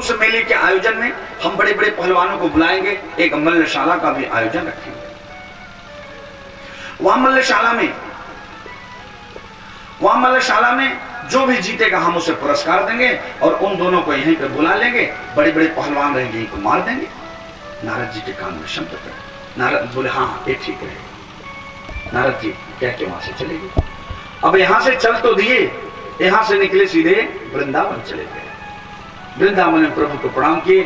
उस मेले के आयोजन में हम बड़े बड़े पहलवानों को बुलाएंगे, एक मल्लशाला का भी आयोजन रखेंगे। वहां मल्लशाला में जो भी जीतेगा हम उसे पुरस्कार देंगे और उन दोनों को यहीं पे बुला लेंगे, बड़े बड़े पहलवान रहेंगे, यहीं को मार देंगे। नारद जी के कान में शब्द पड़े। नारद बोले हाँ ये ठीक है। नारद जी कह के वहां से चले गए। अब यहां से चल तो दिए, यहां से निकले सीधे वृंदावन चले गए। वृंदावन में प्रभु को प्रणाम किए।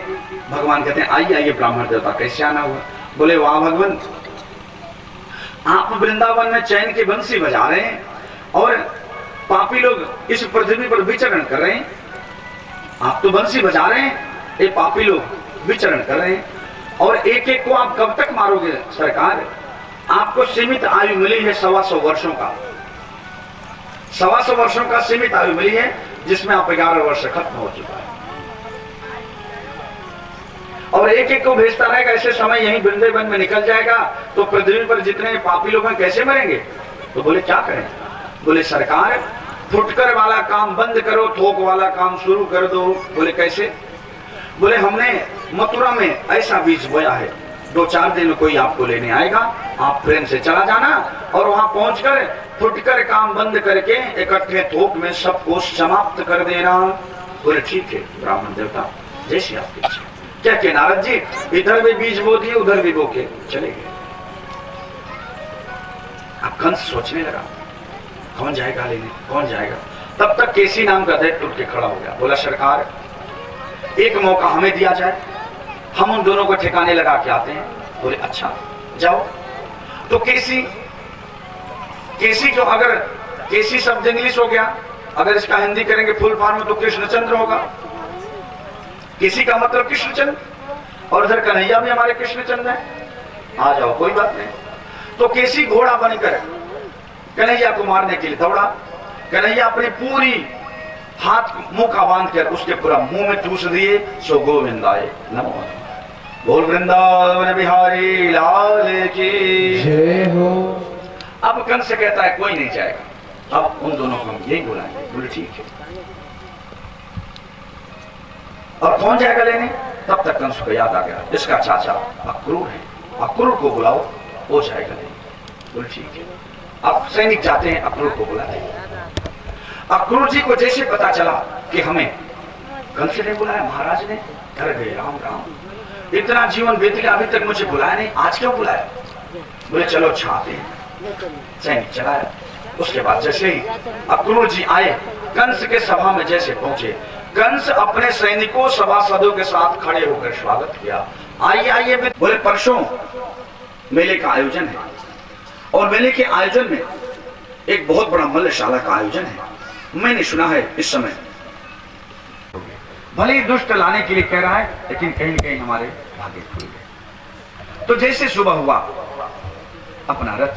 भगवान कहते हैं आइए आइए ब्राह्मण देवता, कैसे आना हुआ? बोले वाह भगवान, आप वृंदावन में चैन की बंसी बजा रहे हैं और पापी लोग इस पृथ्वी पर विचरण कर रहे हैं। आप तो बंसी बजा रहे हैं, ये पापी लोग विचरण कर रहे हैं और एक एक को आप कब तक मारोगे सरकार? आपको सीमित आयु मिली है 125 वर्षों का, 125 वर्षों का सीमित आयु मिली है, जिसमें आप 11 वर्ष खत्म हो चुका है और एक एक को भेजता रहेगा। ऐसे समय यहीं वृंदावन में निकल जाएगा तो पृथ्वी पर जितने पापी लोग हैं कैसे मरेंगे? तो बोले क्या करें? बोले सरकार फुटकर वाला काम बंद करो, थोक वाला काम शुरू कर दो। बोले कैसे? बोले हमने मथुरा में ऐसा बीज बोया है, 2-4 दिन में कोई आपको लेने आएगा, आप ट्रेन से चला जाना और वहां पहुंचकर फुटकर काम बंद करके इकट्ठे थोक में सबको समाप्त कर देना। बोले ठीक है ब्राह्मण देवता, जैसी आपकी इच्छा। क्या के नारद जी इधर भी बीज बो दिए, उधर भी बो के चले गए। अब कंस सोचने लगा कौन जाएगा लेने, कौन जाएगा? तब तक केसी नाम का दैत्य उठ के खड़ा हो गया। बोला सरकार एक मौका हमें दिया जाए, हम उन दोनों को ठिकाने लगा के आते हैं। बोले अच्छा जाओ। तो केसी जो, अगर केसी शब्द इंग्लिश हो गया, अगर इसका हिंदी करेंगे फुल फॉर्म में तो कृष्णचंद्र होगा। केसी का मतलब कृष्णचंद्र, और इधर कन्हैया भी हमारे कृष्णचंद्र है। आ जाओ कोई बात नहीं। तो केसी घोड़ा बनकर कन्हैया को मारने के लिए दौड़ा। कन्हैया अपनी पूरी हाथ मुंह का बांध कर उसके पूरा मुंह में ठूस दिए। सो गोविंदाय नमो। बोल वृंदावन बिहारी लाल की जय हो। अब कंस से कहता है कोई नहीं जाएगा, अब उन दोनों को हम यही बुलाएंगे। बोले ठीक है। और कौन जाएगा लेने? तब तक कंस को याद आ गया इसका चाचा अक्रूर है, अक्रूर को बुलाओ, वो जाएगा लेने। बोले ठीक है। अब सैनिक जाते हैं, अक्रूर को बुलाते हैं। अक्रूर जी को जैसे पता चला कि हमें कंस ने बुलाया, महाराज ने, डर गए। राम राम, इतना जीवन बीत गया अभी तक मुझे बुलाया नहीं, आज क्यों बुलाया? बोले चलो छाते हैं। सैनिक चलाया। उसके बाद जैसे ही अक्रूर जी आए, कंस के सभा में जैसे पहुंचे, कंस अपने सैनिकों सभासदों के साथ खड़े होकर स्वागत किया। आइए आइए। बोले परसों मेले का आयोजन है और मेले के आयोजन में एक बहुत बड़ा मल्लशाला का आयोजन है। मैंने सुना है इस समय भले ही दुष्ट लाने के लिए कह रहा है, लेकिन कहीं कहीं हमारे भाग्य खुल गए। तो जैसे सुबह हुआ, अपना रथ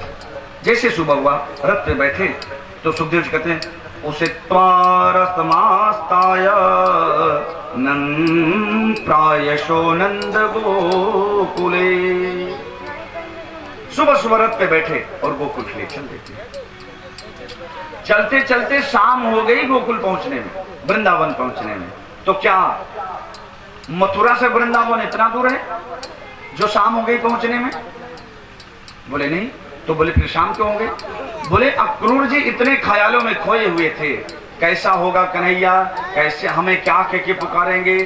जैसे सुबह हुआ, रथ पे बैठे तो सुखदेव जी कहते हैं उसे त्वारस्तमास्ताय प्रायशो नंद गोकुले। सुबह सुबह रथ पे बैठे और गोकुल के लिए चल देते। चलते चलते शाम हो गई गोकुल पहुंचने में, वृंदावन पहुंचने में। तो क्या मथुरा से वृंदावन इतना दूर है जो शाम हो गई पहुंचने में? बोले नहीं। तो बोले फिर शाम क्यों हो गए? बोले अक्रूर जी इतने ख्यालों में खोए हुए थे, कैसा होगा कन्हैया, कैसे हमें क्या कह के पुकारेंगे,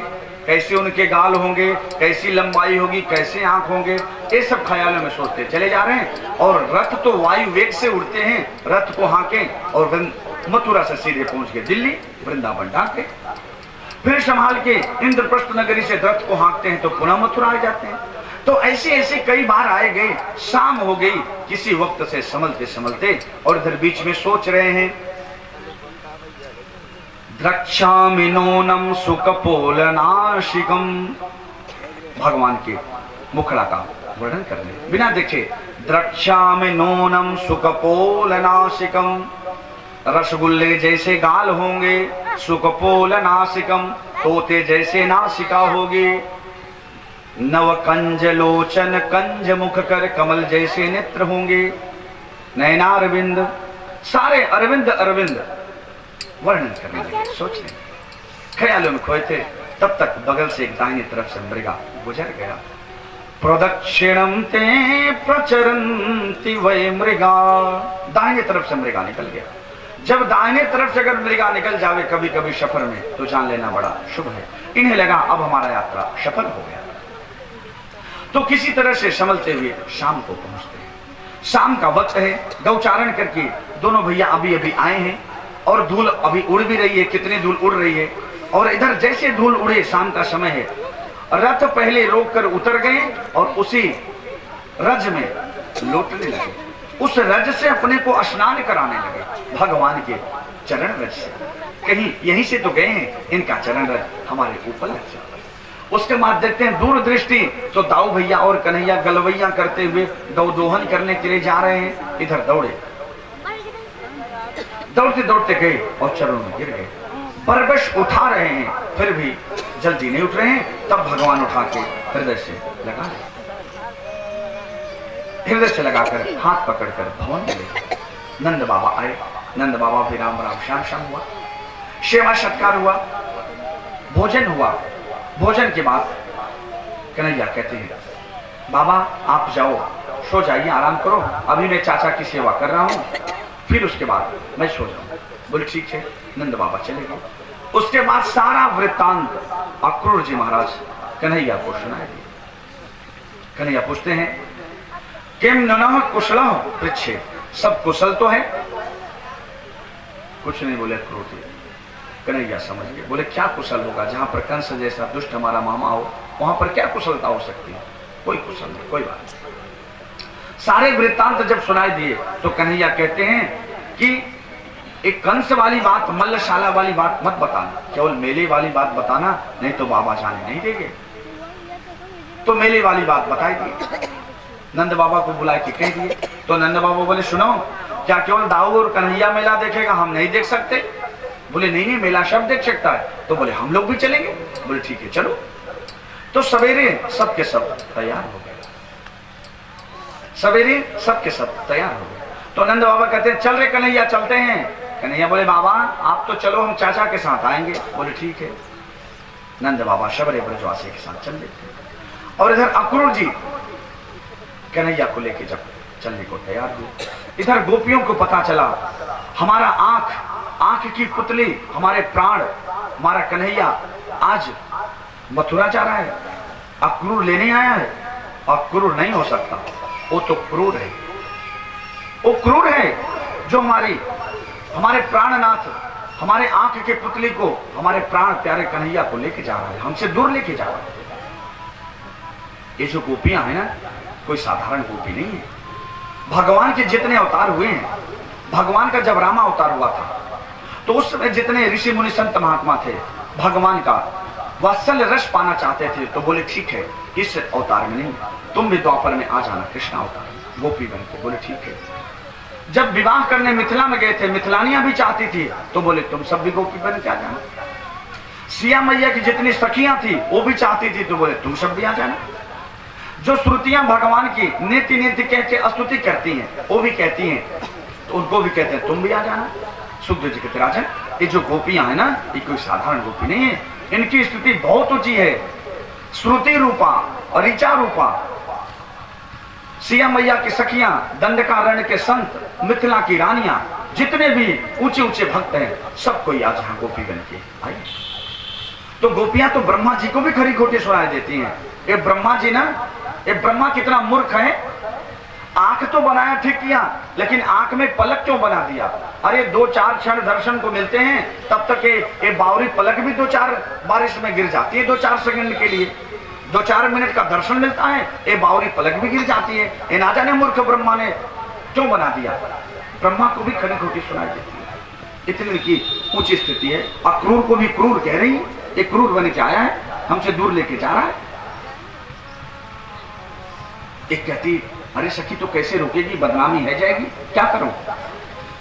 कैसे उनके गाल होंगे, कैसी लंबाई होगी, कैसे आंख होंगे, ये सब ख्यालों में सोचते चले जा रहे हैं। और रथ तो वायु वेग से उड़ते हैं, रथ को हांके और मथुरा से सीधे पहुंच गए दिल्ली, वृंदावन ढाके। फिर संभाल के इंद्रप्रस्थ नगरी से रथ को हाँकते हैं तो पुनः मथुरा आ जाते हैं। तो ऐसे ऐसे कई बार आए गए, शाम हो गई किसी वक्त से संभलते संभलते, और इधर बीच में सोच रहे हैं द्रक्षामि नूनम सुकपोलनाशिकम। भगवान के मुखड़ा का वर्णन करने बिना देखे, द्रक्षामि नूनम सुकपोलनाशिकम, रसगुल्ले जैसे गाल होंगे, सुकपोलनाशिकम, तोते जैसे नासिका होगी, नव कंज लोचन कंज मुख कर कमल जैसे नेत्र होंगे, नयनारविंद, सारे अरविंद अरविंद वर्णन करने लगे, सोचने ख्यालों में खोए थे। तब तक बगल से एक दाहिने तरफ से मृगा गुजर गया। प्रदक्षिणम ते प्रचरन्ति वै मृगा, दाहिने तरफ से मृगा निकल गया। जब दाहिने तरफ से अगर मृगा निकल जावे कभी कभी सफर में तो जान लेना बड़ा शुभ है। इन्हें लगा अब हमारा यात्रा सफल हो गया, तो किसी तरह से संभलते हुए शाम को पहुंचते हैं। शाम का वक्त है, गौचारण करके दोनों भैया अभी अभी आए हैं और धूल अभी उड़ भी रही है, कितनी धूल उड़ रही है। और इधर जैसे धूल उड़े, शाम का समय है, रथ पहले रोककर उतर गए और उसी रज में लौटने लगे। उस रज से अपने को स्नान कराने लगे भगवान के चरण रज से। कहीं यहीं से तो गए हैं, इनका चरण रज हमारे ऊपर लग जाता। उसके बाद देखते हैं दूर दृष्टि, तो दाऊ भैया और कन्हैया गलवैया करते हुए गौ दोहन करने के लिए जा रहे हैं। इधर दौड़े, दौड़ते दौड़ते गए और चरणों में गिर गए। बरबस उठा रहे हैं, फिर भी जल्दी नहीं उठ रहे हैं। तब भगवान उठा के हृदय से लगा, हृदय से लगाकर हाथ पकड़कर भवन में ले। नंद बाबा आए, नंद बाबा भी राम राम श्याम श्याम हुआ, सेवा सत्कार हुआ, भोजन हुआ। भोजन के बाद कन्हैया कहते हैं बाबा आप जाओ, सो जाइए, आराम करो, अभी मैं चाचा की सेवा कर रहा हूं, फिर उसके बाद मैं सो जाऊं। बोले ठीक है। नंद बाबा चले गए। उसके बाद सारा वृत्तांत अक्रूर जी महाराज कन्हैया को सुनाए दिए। कन्हैया पूछते हैं किम ननः कुशलः पृच्छे, सब कुशल तो है? कुछ नहीं बोले अक्रूर जी। कन्हैया समझ गए, बोले क्या कुशल होगा, जहां पर कंस जैसा दुष्ट हमारा मामा हो वहां पर क्या कुशलता हो सकती है? कोई कुशल नहीं, कोई बात नहीं। सारे वृत्तांत जब सुनाई दिए तो कन्हैया कहते हैं कि एक कंस वाली बात, मल्लशाला वाली बात मत बताना, केवल मेले वाली बात बताना, नहीं तो बाबा जाने नहीं देंगे। तो मेले वाली बात बताई दी, नंद बाबा को बुला के कह दिए। तो नंद बाबा बोले सुनो, क्या केवल दाऊ और कन्हैया मेला देखेगा, हम नहीं देख सकते? बोले नहीं नहीं, मेला सब देख सकता है। तो बोले हम लोग भी चलेंगे। बोले ठीक है चलो। तो सवेरे सबके सब तैयार हो गए, सवेरे सबके सब तैयार हो गए। तो नंद बाबा कहते हैं चल रहे कन्हैया, चलते हैं। कन्हैया बोले बाबा आप तो चलो, हम चाचा के साथ आएंगे। बोले ठीक है। नंद बाबा शबरे ब्रजवासी के साथ चल देते। और इधर अक्रूर जी कन्हैया को लेके जब चलने को तैयार हुए, इधर गोपियों को पता चला हमारा आंख की पुतली, हमारे प्राण, हमारा कन्हैया आज मथुरा जा रहा है, अक्रूर लेने आया है। अक्रूर नहीं हो सकता, वो तो क्रूर है, वो क्रूर है जो हमारे प्राणनाथ, हमारे आंख के पुतली को, हमारे प्राण प्यारे कन्हैया को लेके जा रहा है, हमसे दूर लेके जा रहा है। ये जो गोपियां हैं ना, कोई साधारण गोपी नहीं है। भगवान के जितने अवतार हुए हैं, भगवान का जब रामा अवतार हुआ था तो उस समय जितने ऋषि मुनि संत महात्मा थे, भगवान का वात्सल्य रस पाना चाहते थे, तो बोले ठीक है इस अवतार में नहीं, तुम भी द्वापर में आ जाना, कृष्ण अवतार गोपी बन के। बोले ठीक है। जब विवाह करने मिथिला में गए थे, मिथिलानियां भी चाहती थी, तो बोले तुम सब भी गोपी बन के आ जाना। सिया मैया की जितनी सखियां थी वो भी चाहती थी, तो बोले तुम सब भी आ जाना। जो श्रुतियां भगवान की नित्य नित्य कह के स्तुति करती हैं, वो भी कहती हैं, तो उनको भी कहते हैं तुम भी आ जाना। सुखदेव जी कहते राजन, ये जो गोपियां है ना, ये कोई साधारण गोपी नहीं है, इनकी स्थिति बहुत ऊंची है। श्रुति रूपा और ऋचा रूपा सिया मैया की सखियां, दंडकारण्य के संत, मिथिला की रानियां, जितने भी ऊंचे ऊंचे भक्त हैं, सब कोई आज यहाँ गोपी बन के आई। तो गोपियां तो ब्रह्मा जी को भी खरी खोटी सुनाई देती हैं। ये ब्रह्मा जी ना, ये ब्रह्मा कितना मूर्ख है, आंख तो बनाया ठीक किया, लेकिन आंख में पलक क्यों बना दिया? अरे 2-4 क्षण दर्शन को मिलते हैं, तब तक ये बावरी पलक भी 2-4 बारिश में गिर जाती है। 2-4 सेकंड के लिए 2-4 मिनट का दर्शन मिलता है, ये बावरी पलक भी गिर जाती है। ये ना जाने मूर्ख ब्रह्मा ने क्यों बना दिया। ब्रह्मा को भी खरी खोटी सुनाई देती है, इतनी की ऊंची स्थिति है। अक्रूर को भी क्रूर कह रही है, ये क्रूर बन के आया है, हमसे दूर लेके जा रहा है। एक कहती अरे सखी तो कैसे रोकेगी, बदनामी है जाएगी, क्या करूं?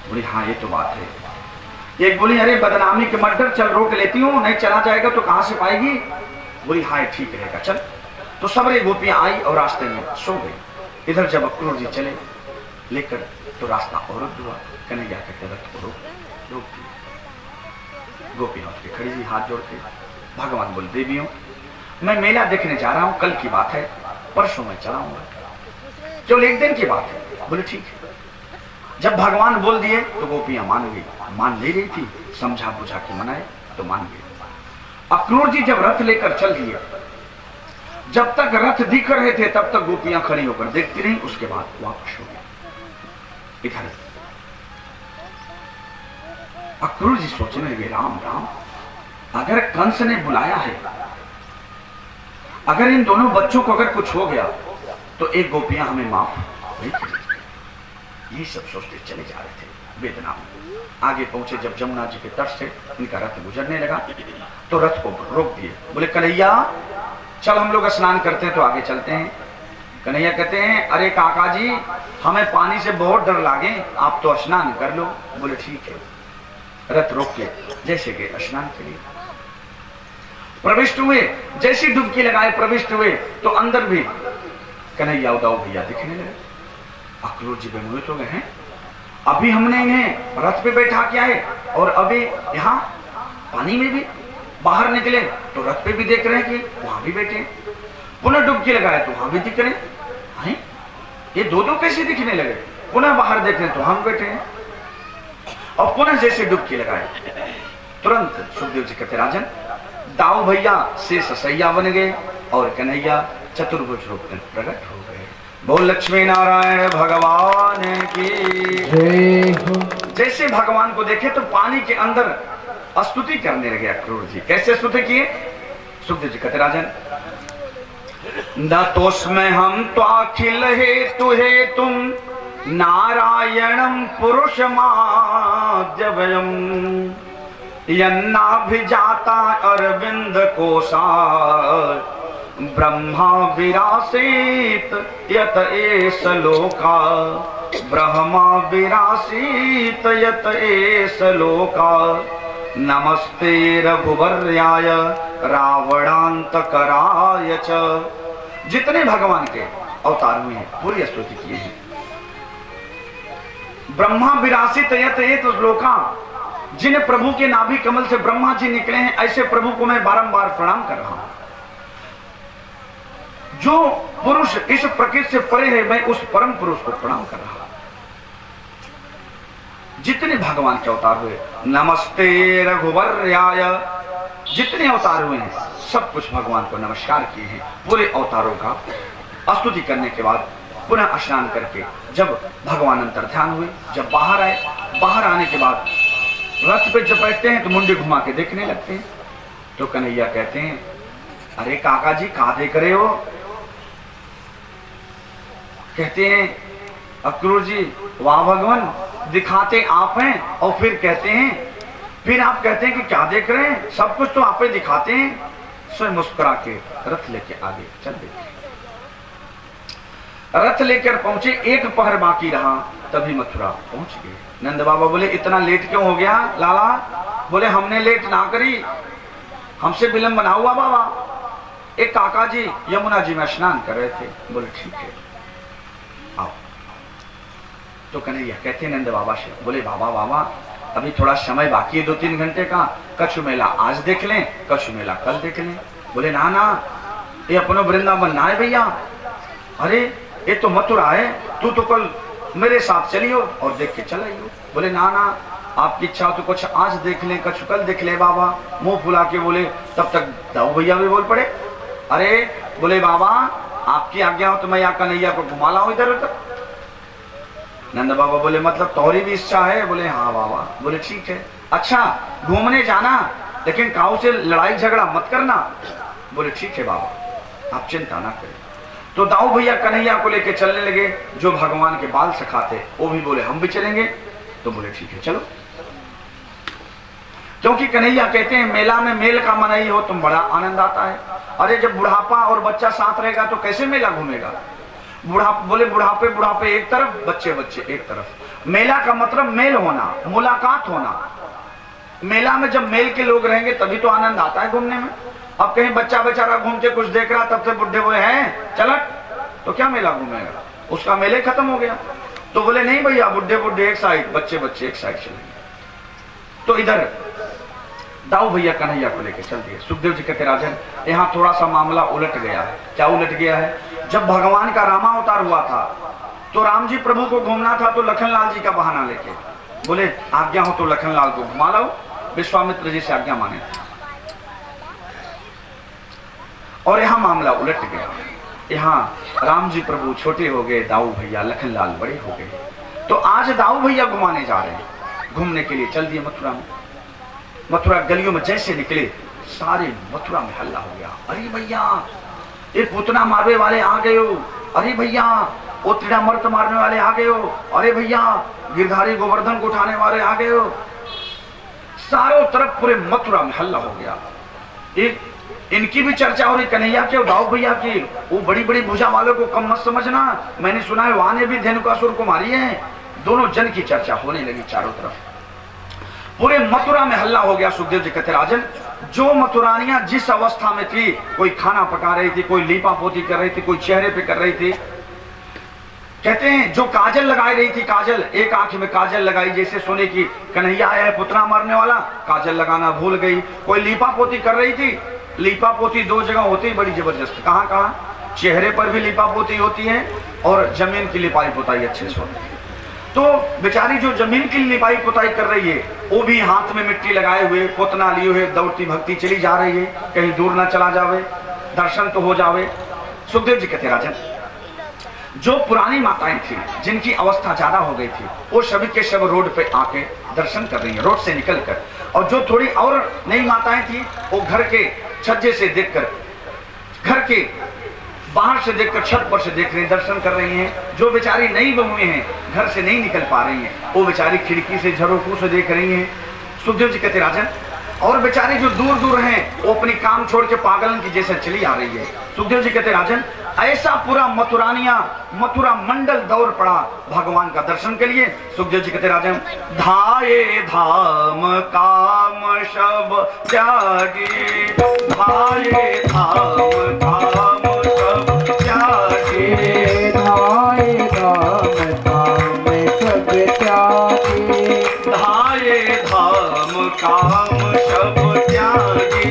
बोली हाँ ये तो बात है। एक बोली अरे बदनामी के मत डर, चल रोक लेती हूँ, नहीं चला जाएगा तो कहां से पाएगी? बोली हाँ ठीक रहेगा चल। तो सबरे गोपियां आई और रास्ते में सो गई। इधर जब अक्रूर जी चले लेकर, तो रास्ता अवरुद्ध हुआ। कन्हैया कहते रथ को रोक दिया। गोपियां उठ के खड़ी हुई हाथ जोड़ के, भगवान बोले देवियों मैं मेला देखने जा रहा हूं, कल की बात है, परसों में चलाऊंगा, केवल एक दिन की बात है। बोले ठीक है। जब भगवान बोल दिए तो गोपियां मान गई, मान ले रही थी, समझा बुझा के मनाए तो मान गए। अक्रूर जी जब रथ लेकर चल दिए, जब तक रथ दिख रहे थे तब तक गोपियां खड़ी होकर देखती रही, उसके बाद वापस हो गए। इधर अक्रूर जी सोचने लगे राम राम, अगर कंस ने बुलाया है, अगर इन दोनों बच्चों को अगर कुछ हो गया तो एक गोपियां हमें माफ नहीं करेंगी। ये सब सोचते चले जा रहे थे वेदना में। आगे पहुंचे जब जमुना जी के तट से इनका रथ गुजरने लगा तो रथ को रोक दिए। बोले कन्हैया चल हम लोग स्नान करते हैं तो आगे चलते हैं। कन्हैया कहते हैं अरे काका जी हमें पानी से बहुत डर लागे, आप तो स्नान कर लो। बोले ठीक है। रथ रोक के जैसे के स्नान के लिए प्रविष्ट हुए, जैसी डुबकी लगाए प्रविष्ट हुए तो अंदर भी कन्हैया उदाऊ भैया दिखने लगे। अक्रूर जी बेमोहित हो गए हैं, अभी हमने इन्हें रथ पे बैठा के आए और अभी यहाँ पानी में भी बाहर निकले तो रथ पे भी देख रहे हैं कि वहां भी बैठे, पुनः डुबकी लगाए तो वहां भी दिख रहे हैं, ये दो दो कैसे दिखने लगे। पुनः बाहर देख रहे तो हम बैठे हैं और पुनः जैसे डुबकी लगाए तुरंत सुखदेव जी कहते राजन दाऊ भैया से ससैया बन गए और कन्हैया चतुर्भुज रूप में प्रकट हो गए। बोल लक्ष्मी नारायण भगवान की जय हो। जैसे भगवान को देखे तो पानी के अंदर स्तुति करने लगे अक्रूर जी। कैसे स्तुति किए? सुखदेव जी कहते राजन न तोस्मै हम तो अखिल हेतु हे तुम नारायणम पुरुषमाद्यवयम् यन्नाभिजाता अरविंद कोशा ब्रह्मा विरासीत यत एष लोका ब्रह्मा विरासीत यत एष लोका नमस्ते रघुवर्याय रावणांतकराय च। जितने भगवान के अवतार हुए हैं पूरी स्तुति किए हैं। ब्रह्मा विरासित यत एष लोका, जिन प्रभु के नाभि कमल से ब्रह्मा जी निकले हैं ऐसे प्रभु को मैं बारंबार प्रणाम कर रहा हूं। जो पुरुष इस प्रकृति से परे है मैं उस परम पुरुष को प्रणाम कर रहा हूं। जितने भगवान के अवतार हुए नमस्ते रघुवर्याय, जितने अवतार हुए हैं सब कुछ भगवान को नमस्कार किए हैं। पूरे अवतारों का स्तुति करने के बाद पुनः स्नान करके जब भगवान अंतर्ध्यान हुए, जब बाहर आए, बाहर आने के बाद रथ पे जब बैठते हैं तो मुंडे घुमा के देखने लगते हैं। तो कन्हैया कहते हैं अरे काका जी कहां देख रहे हो? कहते हैं अक्रूर जी वाह भगवान दिखाते आप हैं और फिर कहते हैं, फिर आप कहते हैं कि क्या देख रहे हैं, सब कुछ तो आप ही दिखाते हैं। स्वयं मुस्कुरा के रथ लेके आगे चल देते। रथ लेकर पहुंचे, एक पहर बाकी रहा तभी मथुरा पहुंच गए। नंद बाबा बोले इतना लेट क्यों हो गया लाला? बोले हमने लेट ना करी, हमसे विलंब ना हुआ बाबा। एक काका जी यमुना जी में स्नान कर रहे थे। बोले ठीक है आओ। तो कन्हैया कहते नंद बाबा से, बोले बाबा बाबा अभी थोड़ा समय बाकी है 2-3 घंटे का, कच्छ मेला आज देख लें, कच्छ मेला कल देख लें। बोले ना ना ये अपनो वृंदावन ना है भैया, अरे ये तो मथुरा है, तू तो कल मेरे साथ चलियो और देख के चलाइयो। बोले ना ना आपकी इच्छा हो तो कुछ आज देख लें, कुछ कल देख ले बाबा। मुंह फुला के बोले। तब तक दाऊ भैया भी बोल पड़े, अरे बोले बाबा आपकी आज्ञा हो तो मैं यहाँ कन्हैया को घुमा लाऊं इधर उधर। नंद बाबा बोले मतलब तोहरी भी इच्छा है? बोले हाँ बाबा। बोले ठीक है, अच्छा घूमने जाना लेकिन काऊ से लड़ाई झगड़ा मत करना। बोले ठीक है बाबा आप चिंता ना करें। तो दाऊ भैया कन्हैया को लेके चलने लगे। जो भगवान के बाल सखा थे वो भी बोले हम भी चलेंगे। तो बोले ठीक है चलो, क्योंकि कन्हैया कहते हैं मेला में मेल का मनाई हो तुम बड़ा आनंद आता है। अरे जब बुढ़ापा और बच्चा साथ रहेगा तो कैसे मेला घूमेगा? बोले बुढ़ापे एक तरफ, बच्चे बच्चे एक तरफ। मेला का मतलब मेल होना, मुलाकात होना। मेला में जब मेल के लोग रहेंगे तभी तो आनंद आता है घूमने में। अब कहीं बच्चा बेचारा घूम के कुछ देख रहा तब से बुढ़े हुए हैं चलट, तो क्या मेला घूमेगा? उसका मेले खत्म हो गया। तो बोले नहीं भैया बुढ़े बुढ़े एक साइड, बच्चे बच्चे एक साइड चलेंगे। तो इधर दाऊ भैया कन्हैया को लेकर चल दिए। सुखदेव जी कहते राजन यहाँ थोड़ा सा मामला उलट गया है। क्या उलट गया है? जब भगवान का रामावतार हुआ था तो राम जी प्रभु को घूमना था, तो लखनलाल जी का बहाना लेके बोले आज्ञा हो तो लखनलाल को घुमा लो, विश्वामित्र जी से आज्ञा माने। और यहाँ मामला उलट गया। यहाँ राम जी प्रभु छोटे हो गए, दाऊ भैया लखनलाल बड़े हो गए। तो आज दाऊ भैया घुमाने जा रहे हैं, घूमने के लिए चल दिए मथुरा में। मथुरा गलियों में जैसे निकले सारे मथुरा में हल्ला हो गया। अरे भैया ये पूतना मारने वाले आ गए हो, अरे भैया वो त्रिडामर्त मारने वाले आ गए हो, अरे भैया गिरधारी गोवर्धन को उठाने वाले आ गए हो। चारों तरफ पूरे मथुरा में हल्ला हो गया। एक इनकी भी चर्चा हो रही, कन्हैया के दाऊ भैया की। वो बड़ी बड़ी भुजा वालों को कम मत समझना, मैंने सुना है वहां ने भी धेनुकासुर को मारी है। दोनों जन की चर्चा होने लगी चारों तरफ, पूरे मथुरा में हल्ला हो गया। सुखदेव जी कहते राजन जो मथुरानियां जिस अवस्था में थी, कोई खाना पका रही थी, कोई लीपा पोती कर रही थी, कोई चेहरे पे कर रही थी। कहते हैं जो काजल लगाई रही थी, काजल एक आंख में काजल लगाई जैसे सोने की, कन्हैया आया है पुतना मारने वाला, काजल लगाना भूल गई। कोई लीपा पोती कर रही थी, लीपा पोती दो जगह होती है बड़ी जबरदस्त। कहाँ कहाँ? चेहरे पर भी लीपा पोती होती है और जमीन की लिपाई पोताई अच्छे से होती है। तो बेचारी जो जमीन की लिपाई पोताई कर रही है वो भी हाथ में मिट्टी लगाए हुए, पोतना लिए हुए दौड़ती भक्ति चली जा रही है, कहीं दूर ना चला जावे, दर्शन तो हो जावे। सुखदेव जी कहते राजन जो पुरानी माताएं थी जिनकी अवस्था ज्यादा हो गई थी, वो सभी के सब रोड पे आके दर्शन कर रही है रोड से निकलकर। और जो थोड़ी और नई माताएं थी वो घर के छज्जे से देखकर, घर के बाहर से देखकर, छत पर से देख रही, दर्शन कर रही हैं। जो बेचारी नई बहुएं हैं, घर से नहीं निकल पा रही हैं, वो बेचारी खिड़की से झरोखों से देख रही हैं। सुखदेव जी कहते राजन और बेचारी जो दूर दूर हैं वो अपनी काम छोड़ के पागलन की जैसे चली आ रही है। सुखदेव जी कहते राजन ऐसा पूरा मथुरा मंडल दौड़ पड़ा भगवान का दर्शन के लिए। सुखदेव जी कहते राजन धाये धाम काम सब त्यागी, धाये धाम काम सब त्यागी, धाये धाम काम सब त्यागी, धाये धाम काम सब त्यागी,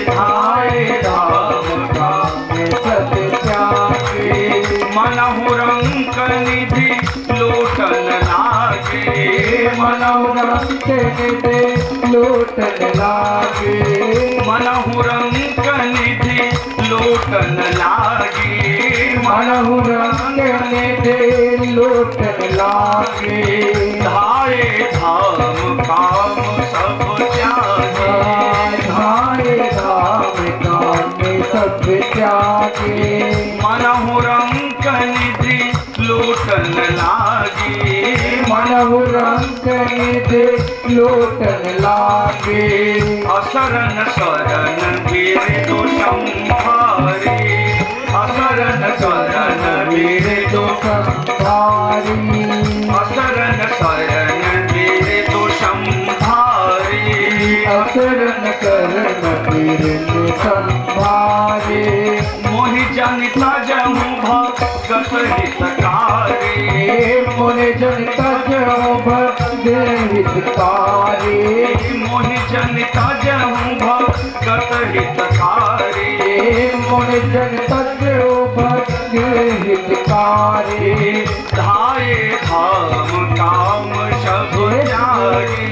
धाये धाम काम सब त्यागी, मनहु रंक निधि लोटन लागे, मनहु रंक निधि लोटन लागे, मनहु रंक निधि लोटन लागे, मनहु रंक निधि लोटन लागे, धाये धाम काम सब त्यागे, धाये धाम काम सब त्यागे, मनहु रंक निधि लोटन लागे, मनहु रंक निधि लोटन लागे, असरन शरण वीर दो संभारे, असरन शरण वीर दो संभारी, असरन शरण वीर दो संभारे, असरन करण वीर संभारे, मोहि जनिता जहु भगत हितकारी, मोहि जनिता जहु भगत हितकारी, मोहि जनिता जहु भगत हितकारी, मोहि जनिता जहु भगत हितकारी, धाये धाम काम सब त्यागी,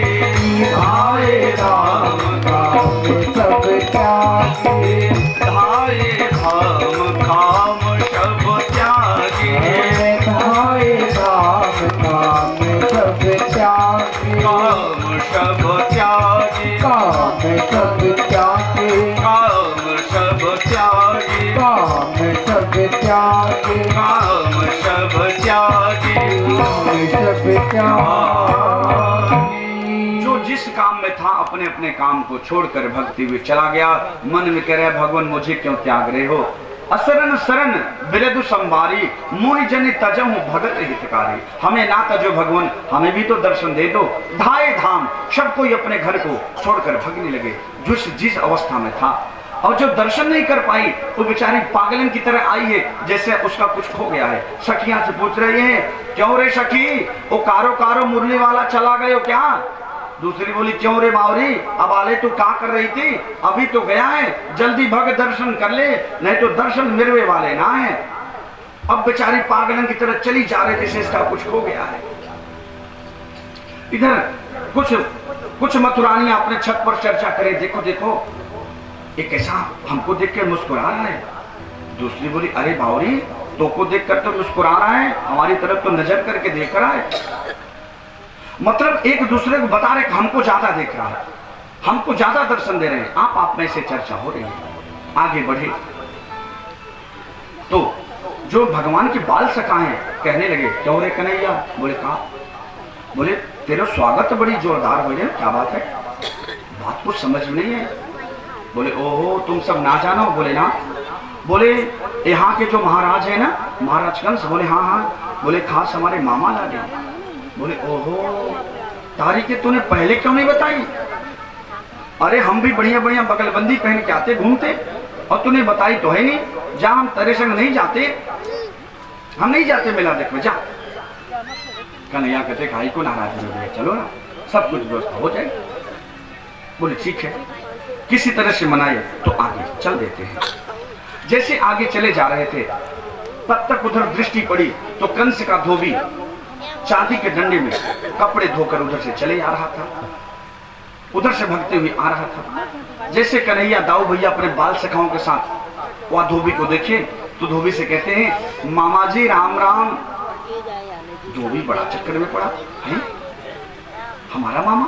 धाये धाम काम सब त्यागी, धाये धाम काम सब त्यागी, धाये धाम काम सब त्यागी, काम सब त्यागी, काम सब त्यागी, काम सब त्यागी, काम सब त्यागी, काम सब त्यागी, सब त्यागी। जो जिस काम में था अपने अपने काम को छोड़कर भक्ति में चला गया। मन में कह रहा है भगवान मुझे क्यों त्याग रहे हो। असरन शरण बिरदु संभारी, मोहि जनि तजहु भगत हितकारी। हमें ना तजो भगवान, हमें भी तो दर्शन दे दो। धाये धाम, सब कोई अपने घर को छोड़कर भगने लगे जिस अवस्था में था। और जो दर्शन नहीं कर पाई वो बेचारी पागलन की तरह आई है जैसे उसका कुछ खो गया है। सखियां से पूछ रही हैं क्यों रे सखी, वो कारो कारो मुरली वाला चला गए हो क्या? दूसरी बोली क्यों रे बावरी, अब आले तू क्या कर रही थी, अभी तो गया है, जल्दी भग दर्शन कर ले, नहीं तो दर्शन मिलवे वाले ना है। अब बेचारी पागलन की तरह चली जा रही जैसे इसका कुछ हो गया है। इधर कुछ मथुरानियां अपने छत पर चर्चा करें, देखो देखो ये कैसा हमको देख कर मुस्कुरा रहा है। दूसरी बोली अरे बावरी, तो को देख कर तो मुस्कुरा रहा है, हमारी तरफ तो नजर करके देख रहा है। मतलब एक दूसरे को बता रहे कि हमको ज्यादा देख रहा है, हमको ज्यादा दर्शन दे रहे हैं। आप में से चर्चा हो रही है। आगे बढ़े तो जो भगवान के बाल सखा हैं कहने लगे क्यों रे कन्हैया, बोले कहा, बोले तेरा स्वागत बड़ी जोरदार हो गया, क्या बात है, बात कुछ समझ में नहीं है। बोले ओहो तुम सब ना जानो, बोले ना, बोले यहाँ के जो महाराज है ना, महाराज कंस, बोले हाँ हाँ, बोले खास हमारे मामा लागे। बोले ओहो तारीखें तूने पहले क्यों नहीं बताई, अरे हम भी बढ़िया बढ़िया बगलबंदी पहन के आते घूमते और तूने बताई तो है नहीं, जा हम तेरे संग नहीं जाते, हम नहीं जाते मेला देखने, जा। कन्हैया कहते भाई को नाराज हो गया, चलो ना सब कुछ व्यवस्था हो जाए। बोले ठीक है, किसी तरह से मनाए तो आगे चल देते हैं। जैसे आगे चले जा रहे थे तब तक उधर दृष्टि पड़ी तो कंस का धोबी चांदी के डंडे में कपड़े धोकर उधर से चले आ रहा था, उधर से भगते हुए आ रहा था। जैसे कन्हैया दाऊ भैया अपने बाल सखाओं के साथ वह धोबी को देखे तो धोबी से कहते हैं मामा जी राम राम। धोबी बड़ा चक्कर में पड़ा है, हमारा मामा,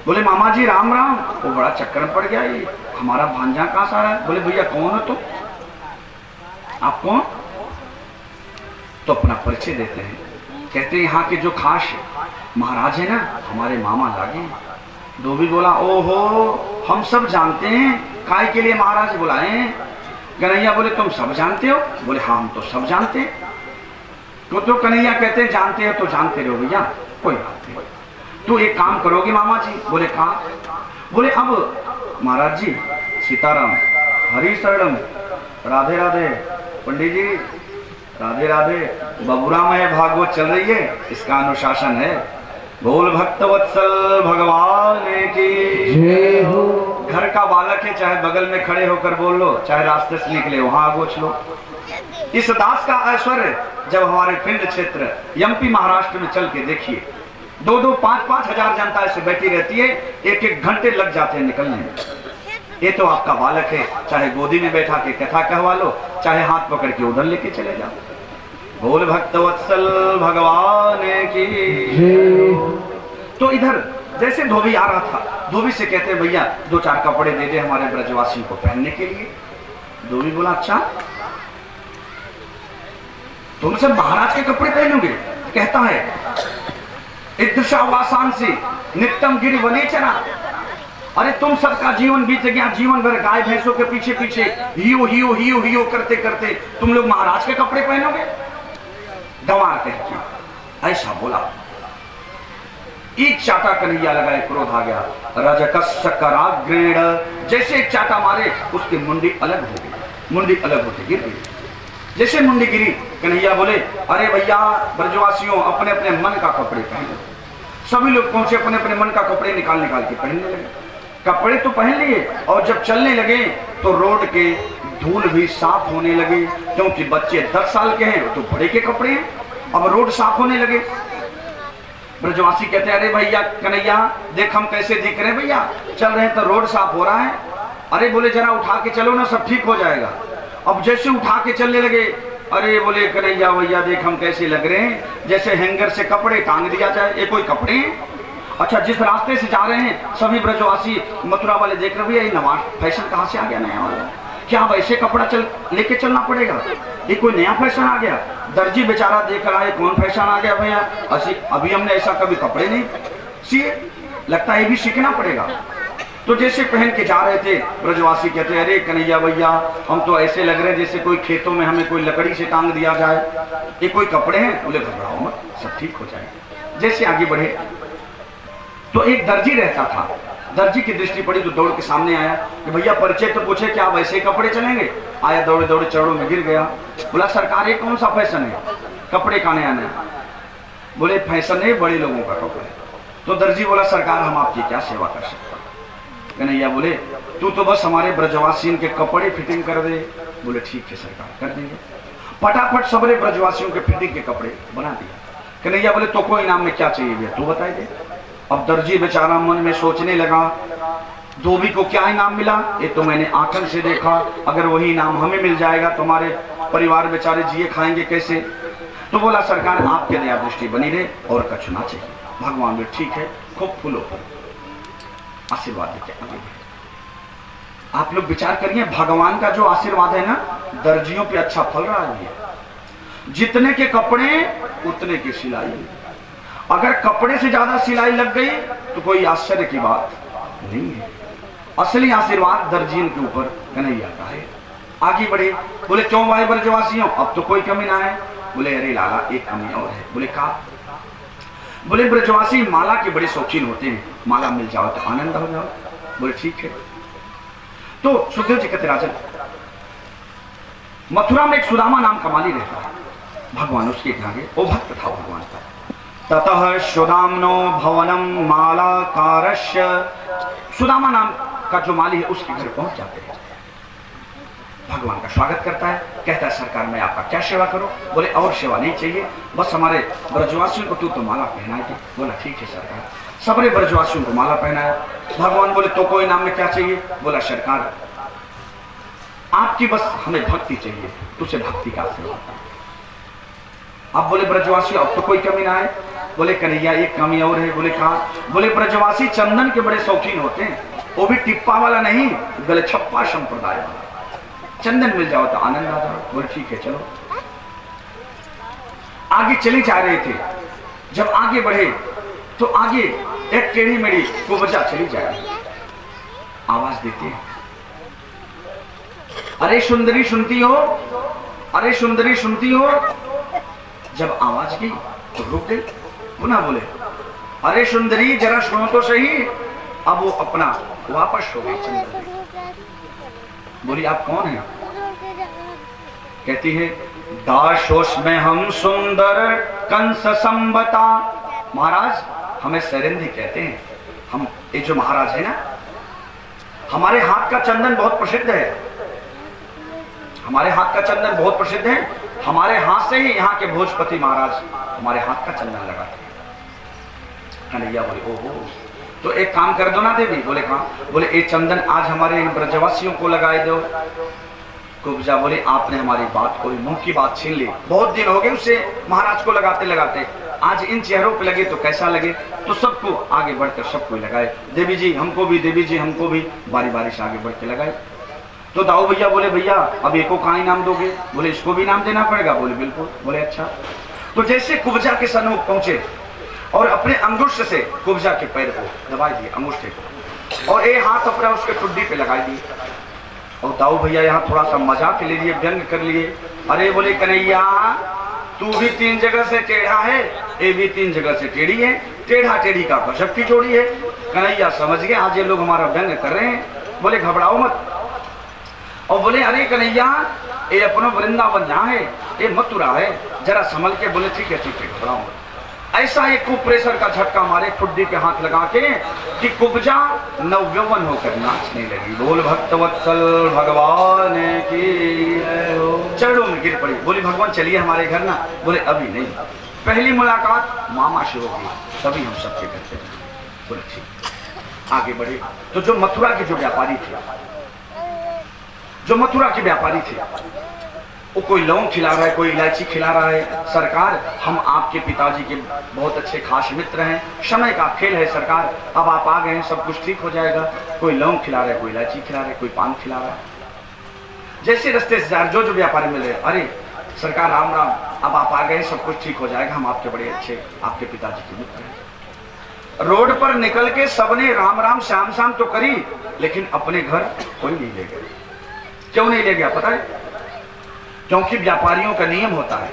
बोले मामा जी राम राम। वो बड़ा चक्कर में पड़ गया, ये हमारा भांजा कहां से आ रहा है। बोले भैया कौन हो तुम, आप कौन, तो अपना परिचय देते हैं। कहते हैं यहाँ के जो खास महाराज है ना हमारे मामा लागे। धोबी बोला ओहो हम सब जानते हैं, काय के लिए महाराज बुलाए हैं। कन्हैया बोले तुम सब जानते हो, बोले हाँ हम तो सब जानते हैं। तो कन्हैया कहते हैं जानते हो तो जानते रहो भैया, कोई बात नहीं, तो एक काम करोगे मामा जी। बोले कहा, बोले अब महाराज जी सीताराम हरि शरणम, राधे राधे पंडित जी, राधे राधे, बबुरामय भागवत चल रही है, इसका अनुशासन है। बोल भक्त वत्सल भगवान की जय हो। घर का बालक है, चाहे बगल में खड़े होकर बोल लो, चाहे रास्ते से निकले वहां आगोच लो। इस दास का ऐश्वर्य जब हमारे पिंड क्षेत्र एमपी महाराष्ट्र में चल के देखिए, 2-2, 5-5 हजार जनता इससे बैठी रहती है, 1-1 घंटे लग जाते हैं निकलने में। ये तो आपका बालक है, चाहे गोदी में बैठा के कथा कहवा लो, चाहे हाथ पकड़ के उधर लेके चले जाओ। बोल भक्त वत्सल भगवान की। तो इधर जैसे धोबी आ रहा था, धोबी से कहते भैया 2-4 कपड़े दे दे हमारे ब्रजवासियों को पहनने के लिए। धोबी बोला अच्छा तुम सब महाराज के कपड़े पहनोगे। कहता है ईदृशावासान से नित्यम गिरि वने चना, अरे तुम सबका जीवन बीत गया, जीवन भर गाय भैंसों के पीछे पीछे हियो हियो हियो हियो करते करते तुम लोग महाराज के कपड़े पहनोगे। गंवार कहती ऐसा बोला, एक चाटा कन्हैया लगाए, क्रोध आ गया। रजकस्य कराग्रेण, जैसे एक चाटा मारे उसकी मुंडी अलग हो गई, मुंडी अलग होकर गिर गई। जैसे मुंडी गिरी कन्हैया बोले अरे भैया ब्रजवासियों अपने अपने मन का कपड़े पहनो। सभी लोग पहुंचे, अपने अपने मन का कपड़े निकाल निकाल के पहनने लगे। कपड़े तो पहन लिए और जब चलने लगे तो रोड के धूल भी साफ होने लगे, क्योंकि बच्चे 10 साल के हैं तो बड़े के कपड़े हैं। अब रोड साफ होने लगे। ब्रजवासी कहते हैं अरे भैया कन्हैया देख हम कैसे दिख रहे हैं भैया, चल रहे हैं तो रोड साफ हो रहा है। अरे बोले जरा उठा के चलो ना, सब ठीक हो जाएगा। अब जैसे उठा के चलने लगे, अरे बोले कन्हैया भैया देख हम कैसे लग रहे हैं जैसे हैंगर से कपड़े टांग दिया जाए, ये कोई कपड़े हैं। अच्छा जिस रास्ते से जा रहे हैं सभी ब्रजवासी मथुरा वाले देख रहे भैया ये नवा फैशन कहाँ से आ गया नया वाला, क्या वैसे कपड़ा लेके चलना पड़ेगा, ये कोई नया फैशन आ गया। दर्जी बेचारा देख रहा है कौन फैशन आ गया भैया, अभी हमने ऐसा कभी कपड़े नहीं सिए, लगता है ये भी सीखना पड़ेगा। तो जैसे पहन के जा रहे थे ब्रजवासी कहते अरे कन्हैया भैया हम तो ऐसे लग रहे हैं जैसे कोई खेतों में हमें कोई लकड़ी से टांग दिया जाए, ये कोई कपड़े हैं। बोले घबराओ मत सब ठीक हो जाएगा। जैसे आगे बढ़े तो एक दर्जी रहता था, दर्जी की दृष्टि पड़ी तो दौड़ के सामने आया कि भैया परिचय तो पूछे क्या वैसे कपड़े चलेंगे। आया दौड़े दौड़े चरणों में गिर गया। बोला सरकार ये कौन सा फैशन है, कपड़े का नया नया। बोले फैशन है बड़े लोगों का कपड़ा है। तो दर्जी बोला सरकार हम आपकी क्या सेवा कर सकते हैं। कन्हैया बोले तू तो बस हमारे ब्रजवासियों के कपड़े फिटिंग कर दे। बोले ठीक है सरकार कर देंगे। फटाफट सबरे ब्रजवासियों के फिटिंग के कपड़े बना दिया। कन्हैया बोले तो कोई इनाम में क्या चाहिए भैया तू बताई दे। अब दर्जी बेचारा मन में सोचने लगा धोबी को क्या इनाम मिला, ये तो मैंने आंखन से देखा, अगर वही इनाम हमें मिल जाएगा तुम्हारे परिवार बेचारे जिए खाएंगे कैसे। तो बोला सरकार आपके दया दृष्टि बनी रहे और कछ ना चाहिए। भगवान भी ठीक है खूब फूलो पर आशीर्वाद देते आगे बढ़े। आप लोग विचार करिए भगवान का जो आशीर्वाद है ना दर्जियों पे अच्छा फल रहा है। जितने के कपड़े उतने की सिलाई, अगर कपड़े से ज्यादा सिलाई लग गई तो कोई आश्चर्य की बात नहीं है। असली आशीर्वाद दर्जियों के ऊपर कन्हैया का है। आगे बढ़े। बोले क्यों भाई ब्रजवासियों अब तो कोई कमी ना है। बोले अरे लाला एक कमी और है। बोले का। बोले ब्रजवासी माला के बड़े शौकीन होते हैं, माला मिल जाओ तो आनंद हो जाओ। बोले ठीक है। तो सुखदेव जी कहते राजन मथुरा में एक सुदामा नाम का माली रहता है। भगवान उसके आगे वो भक्त था भगवान का। ततः सुदामनो भवनम माला कारस्य। सुदामा नाम का जो माली है उसके घर पहुंच जाते हैं। भगवान का स्वागत करता है, कहता है सरकार मैं आपका क्या सेवा करूं। बोले और सेवा नहीं चाहिए, बस हमारे ब्रजवासियों को तू तो माला पहनाए दे। बोला ठीक है सरकार। सबरे ब्रजवासियों को माला पहनाया। भगवान बोले तो कोई नाम में क्या चाहिए। बोला सरकार आपकी बस हमें भक्ति चाहिए, तुझसे भक्ति का आशीर्वाद। अब बोले ब्रजवासी अब तो कोई कमी ना है। बोले कन्हैया एक कमी और है। बोले कहा। बोले ब्रजवासी चंदन के बड़े शौकीन होते हैं, वो भी टिप्पा वाला नहीं गले छप्पा संप्रदाय वाला। चंदन मिल जाओ तो आनंद आ जाओ। बोले ठीक है चलो। आगे चले जा रहे थे। जब आगे बढ़े तो आगे एक टेढ़ी मेढ़ी कुब्जा चली जाए, आवाज देती है अरे सुंदरी सुनती हो, अरे सुंदरी सुनती हो। जब आवाज की तो रुक गई। पुनः बोले अरे सुंदरी जरा सुनो तो सही। अब वो अपना वापस हो गई चंद्र। बोली आप कौन हैं। कहती है दासोस में हम सुंदर कंस संबता। महाराज हमें सैरेंद्री कहते हैं। हम ये जो महाराज है ना हमारे हाथ का चंदन बहुत प्रसिद्ध है। हमारे हाथ का चंदन बहुत प्रसिद्ध है। हमारे हाथ से ही यहाँ के भोजपति महाराज हमारे हाथ का चंदन लगाते हैं। कन्हैया बोले ओहो तो एक काम कर दो ना देवी। बोले कहाँ। बोले ये चंदन आज हमारे ब्रजवासियों को लगाए दो। कुब्जा बोले आपने हमारी बात कोई मुंह की बात छीन ली। बहुत दिन हो गए उसे महाराज को लगाते लगाते, आज इन चेहरों पे लगे तो कैसा लगे। तो सबको आगे बढ़कर सबको लगाए। देवी जी हमको भी, देवी जी हमको भी, बारी बारी से आगे बढ़ के लगाए। तो दाऊ भैया बोले भैया अब एको कहाँ इनाम दोगे। बोले इसको भी इनाम देना पड़ेगा। बोले बिल्कुल। बोले अच्छा। तो जैसे कुब्जा के सन्मुख पहुंचे और अपने अंगुष्ठ से कुब्जा के पैर को दबाई दिए अंगुष्ठे को, और एक हाथ अपना उसके टुड्डी पे लगाई दी। और दाऊ भैया यहाँ थोड़ा सा मजाक ले लिए, व्यंग कर लिए। अरे बोले कन्हैया तू भी 3 जगह से टेढ़ा है, ये भी 3 जगह से टेढ़ी है, टेढ़ा टेढ़ी का गजब की जोड़ी है। कन्हैया समझ गए आज ये लोग हमारा व्यंग कर रहे हैं। बोले घबराओ मत। और बोले अरे कन्हैया ये अपना वृंदावन यहाँ है, ये मथुरा है, जरा संभल के। बोले ठीक है घबराओ मत। ऐसा एक प्रेशर का झटका मारे खुड्डी पे हाथ लगा के कि कुब्जा नवयौवन होकर नाचने लगी। बोल भक्तवत्सल भगवान की चरणों में गिर पड़ी। बोली भगवान चलिए हमारे घर ना। बोले अभी नहीं, पहली मुलाकात मामा से होगी तभी हम सबके घर पे। बोले ठीक। आगे बढ़े तो जो मथुरा के जो व्यापारी थे, जो मथुरा के व्यापारी थे, वो कोई लौंग खिला रहा है, कोई इलायची खिला रहा है। सरकार हम आपके पिताजी के बहुत अच्छे खास मित्र हैं, समय का खेल है सरकार, अब आप आ गए हैं सब कुछ ठीक हो जाएगा। कोई लौंग खिला रहा है, कोई इलायची खिला रहा है, कोई पान खिला रहा है। जैसे रास्ते से जो जो व्यापारी मिल रहे, अरे सरकार राम राम, अब आप आ गए सब कुछ ठीक हो जाएगा, हम आपके बड़े अच्छे आपके पिताजी के मित्र हैं। रोड पर निकल के सबने राम राम श्याम श्याम तो करी, लेकिन अपने घर कोई नहीं ले गया। क्यों नहीं ले गया पता है? क्योंकि व्यापारियों का नियम होता है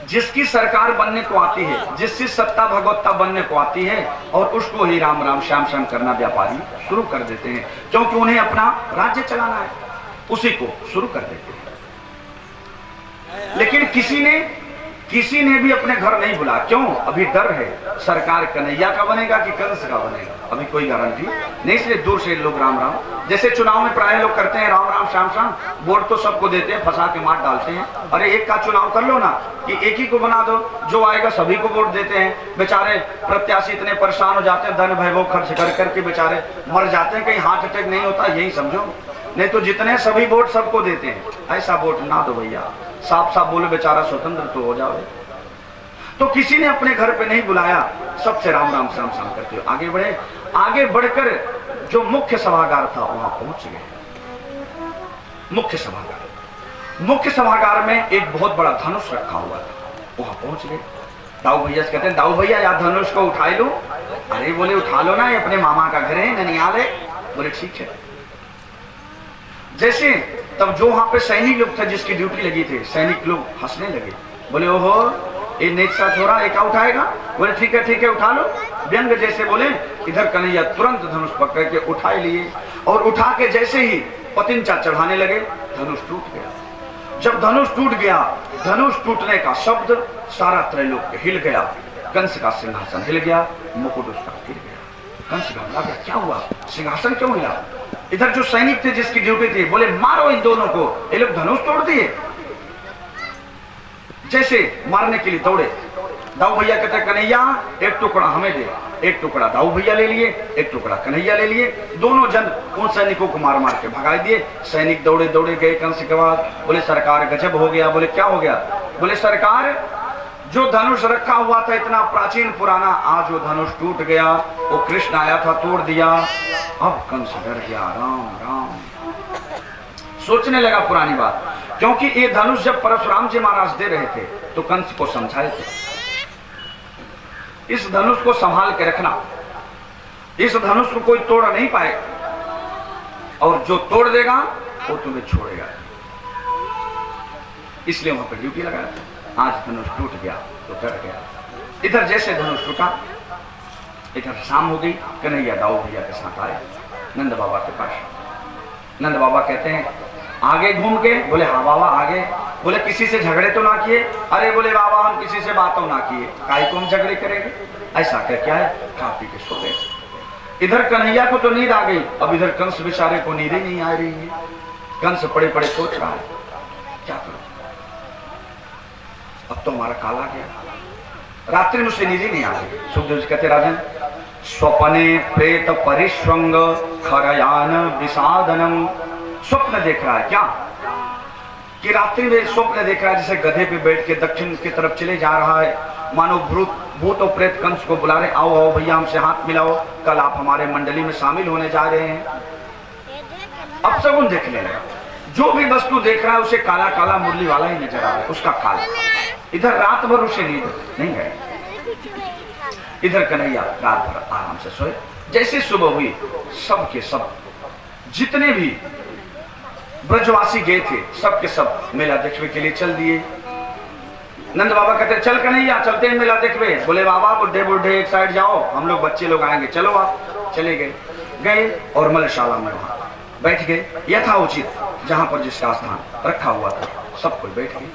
जिसकी सरकार बनने को आती है, जिसकी सत्ता भगवत्ता बनने को आती है, और उसको ही राम राम श्याम श्याम करना व्यापारी शुरू कर देते हैं, क्योंकि उन्हें अपना राज्य चलाना है, उसी को शुरू कर देते हैं। लेकिन किसी ने किसी ने भी अपने घर नहीं बुलाया। क्यों? अभी डर है, सरकार कन्हैया का बनेगा कि कंस का बनेगा, अभी कोई गारंटी नहीं। इसलिए दूर से लोग राम राम, जैसे चुनाव में प्राय लोग करते हैं राम राम श्याम श्याम, वोट तो सबको देते हैं, फंसा के मार डालते हैं। अरे एक का चुनाव कर लो ना, कि एक ही को बना दो, जो आएगा सभी को वोट देते हैं। बेचारे प्रत्याशी इतने परेशान हो जाते हैं, धन वैभव खर्च कर करके बेचारे मर जाते हैं, कहीं हार्ट अटैक नहीं होता, यही समझो। नहीं तो जितने सभी वोट सबको देते हैं, ऐसा वोट ना दो भैया, साफ साफ बोलो, बेचारा स्वतंत्र तो हो जाओ। तो किसी ने अपने घर पे नहीं बुलाया, सबसे राम राम श्याम श्याम करते हुए आगे बढ़े। आगे बढ़कर जो मुख्य सभागार था वहां पहुंच गए। मुख्य सभागार में एक बहुत बड़ा धनुष रखा हुआ था, वहां पहुंच गए। दाऊ भैया से कहते हैं, दाऊ भैया यार धनुष को उठा लो। अरे बोले उठा लो ना, ये अपने मामा का घर है, ननियाल है। बोले ठीक है। जैसे तब जो वहां पे सैनिक लोग थे जिसकी ड्यूटी लगी थी, सैनिक लोग हंसने लगे, बोले ओहो ये नेक सा छोरा एक उठाएगा। बोले ठीक है उठा लो। व्यंग जैसे बोले, इधर कन्हैया तुरंत धनुष पकड़ के उठा लिए, और उठा के जैसे ही पतिंचा चढ़ाने लगे, धनुष टूट गया। जब धनुष टूट गया, धनुष टूटने का शब्द सारा त्रैलोक हिल गया। कंस का सिंहासन हिल गया, मुकुट उसका हिल गया। कंस घबरा गया, क्या हुआ, सिंहासन क्यों हिला? इधर जो सैनिक थे जिसकी ड्यूटी थी, बोले मारो इन दोनों को, ये लोग धनुष तोड़ दिए। जैसे मारने के लिए दौड़े, दाऊ भैया कहते कन्हैया एक टुकड़ा हमें दे। एक टुकड़ा दाऊ भैया ले लिए, एक टुकड़ा कन्हैया ले लिए। दोनों जन उन सैनिकों को मार मार के भगा दिए। सैनिक दौड़े दौड़े गए कंस के बाद। बोले सरकार गजब हो गया। बोले क्या हो गया? बोले सरकार जो धनुष रखा हुआ था इतना प्राचीन पुराना, आज वो धनुष टूट गया, वो कृष्ण आया था तोड़ दिया। अब कंस डर गया, राम राम सोचने लगा पुरानी बात, क्योंकि ये धनुष जब परशुराम जी महाराज दे रहे थे तो कंस को समझाए थे, इस धनुष को संभाल के रखना, इस धनुष को कोई तोड़ नहीं पाएगा, और जो तोड़ देगा वो तुम्हें छोड़ेगा। इसलिए वहां पर ड्यूटी लगाया था। आज धनुष टूट गया तो डर गया। इधर जैसे धनुष टूटा, इधर शाम हो गई। कन्हैया दाऊ भैया के साथ आए नंद बाबा के पास। नंद बाबा कहते हैं आगे घूम के। बोले हाँ बाबा आगे। बोले किसी से झगड़े तो ना किए? अरे बोले बाबा हम किसी से बातों ना किए, काहे को हम झगड़े करेंगे? ऐसा क्या है, खा पी के सो गए। इधर कन्हैया को तो नींद आ गई, अब इधर कंस बेचारे को नींद ही नहीं आ रही है। कंस पड़े पड़े सोच रहा है क्या करो, अब तो हमारा काला गया, रात्रि में उसे नींद ही नहीं आ रही। सुखदेव जी कहते राजन स्वप्ने प्रेत परिश्वंग खरयान विषादनम। स्वप्न देख रहा है क्या कि रात्रि में स्वप्न देख रहा है, जैसे गधे पे बैठ के दक्षिण की तरफ चले जा रहा है, मानो भूत और प्रेत कंस को बुला रहे, आओ आओ भैया हमसे हाथ मिलाओ, कल आप हमारे मंडली में शामिल होने जा रहे हैं। अब सगुन देखने लगा, जो भी वस्तु देख रहा है उसे काला काला मुरली वाला ही नजर आ रहा है, उसका काला। इधर रात भर उसे नींद नहीं गए, इधर कन्हैया रात भर आराम से सोए। जैसे सुबह हुई, सब के सब जितने भी ब्रजवासी गए थे सबके सब मेला देखने के लिए चल दिए। नंद बाबा कहते चल कन्हैया चलते हैं मेला देखने। बोले बाबा बुढ़े बुढ़े एक साइड जाओ, हम लोग बच्चे लोग आएंगे, चलो आप। चले गए और मलशाला में वहां बैठ गए, यथाउचित जहां पर जिसका स्थान रखा हुआ था सब कोई बैठ गए।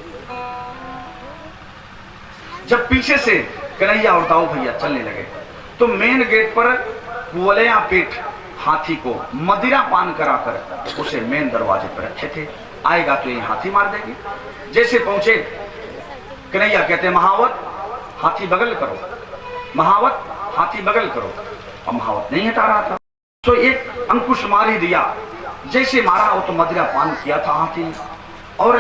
जब पीछे से कन्हैया और दाऊ भैया चलने लगे तो मेन गेट पर वलया पीठ हाथी को मदिरा पान कराकर उसे मेन दरवाजे पर रखे थे, आएगा तो ये हाथी मार देगी। जैसे पहुंचे कन्हैया कहते महावत हाथी बगल करो, महावत हाथी बगल करो। अब महावत नहीं हटा रहा था तो एक अंकुश मार ही दिया। जैसे मारा वो तो मदिरा पान किया था हाथी ने, और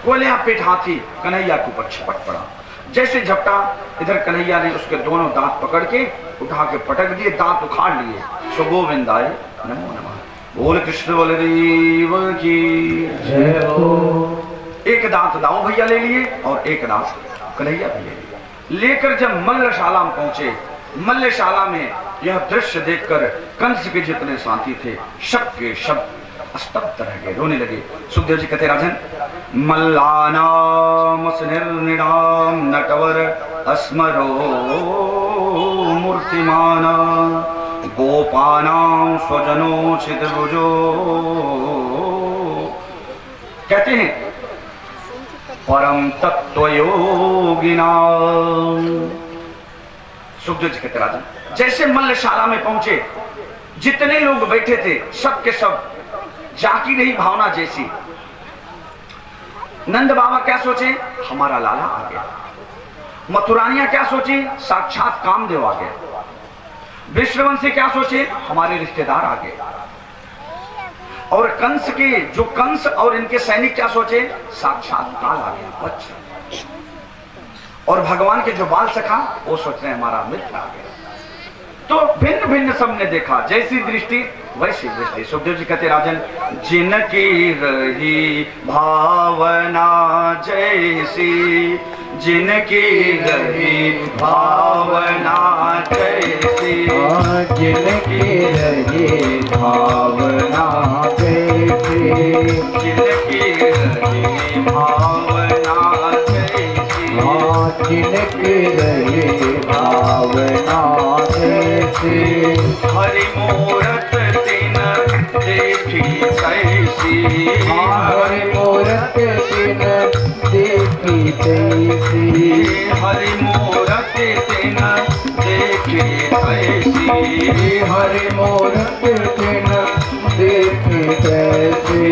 कोलिया पेट हाथी कन्हैया के ऊपर छपट पड़ा। जैसे झपटा, इधर कन्हैया ने उसके दोनों दांत पकड़ के उठा के पटक दिए, दांत उखाड़ लिए। सो गोविंदाय नमो नमः। बोल कृष्ण बलदेव की जय हो। एक दांत दाऊ भैया ले लिए और एक दांत कन्हैया भी ले लिए। लेकर जब मल्लशाला में पहुंचे, मल्लशाला में यह दृश्य देखकर कंस के जितने साथी थे शब के शब स्तब्ध रह गए, रोने लगे। सुखदेव जी कहते राजन मल्लानाम निर्निडाम नटवर अस्मरो मूर्तिमान गोपानाम स्वजनोचित भुजो। कहते हैं परम तत्व योगिना। सुखदेव जी कहते राजन, जैसे मल्लशाला में पहुंचे, जितने लोग बैठे थे सब के सब जाकी रही भावना जैसी। नंद बाबा क्या सोचे, हमारा लाला आ गया। मथुरानिया क्या सोची, साक्षात कामदेव आ गया। विश्ववंशी क्या सोचे, हमारे रिश्तेदार आ गए। और कंस के जो कंस और इनके सैनिक क्या सोचे, साक्षात काल आ गया, बच्चा। और भगवान के जो बाल सखा वो सोच रहे हैं हमारा मित्र आ गया। तो भिन्न भिन्न सबने देखा, जैसी दृष्टि वैसी दृष्टि। सुखदेव जी कहते राजन, जिनकी रही भावना जैसी, जिनकी रही भावना जैसी, जिनकी रही भावना जैसी, जिनकी रही भावना जैसी, जिनकी रही भावना जैसी, हरि मूरत तिन देखी कैसी, हरि मूरत तिन देखी कैसी, हरि मूरत तिन देखी कैसी, हरि मूरत तिन देखी कैसी,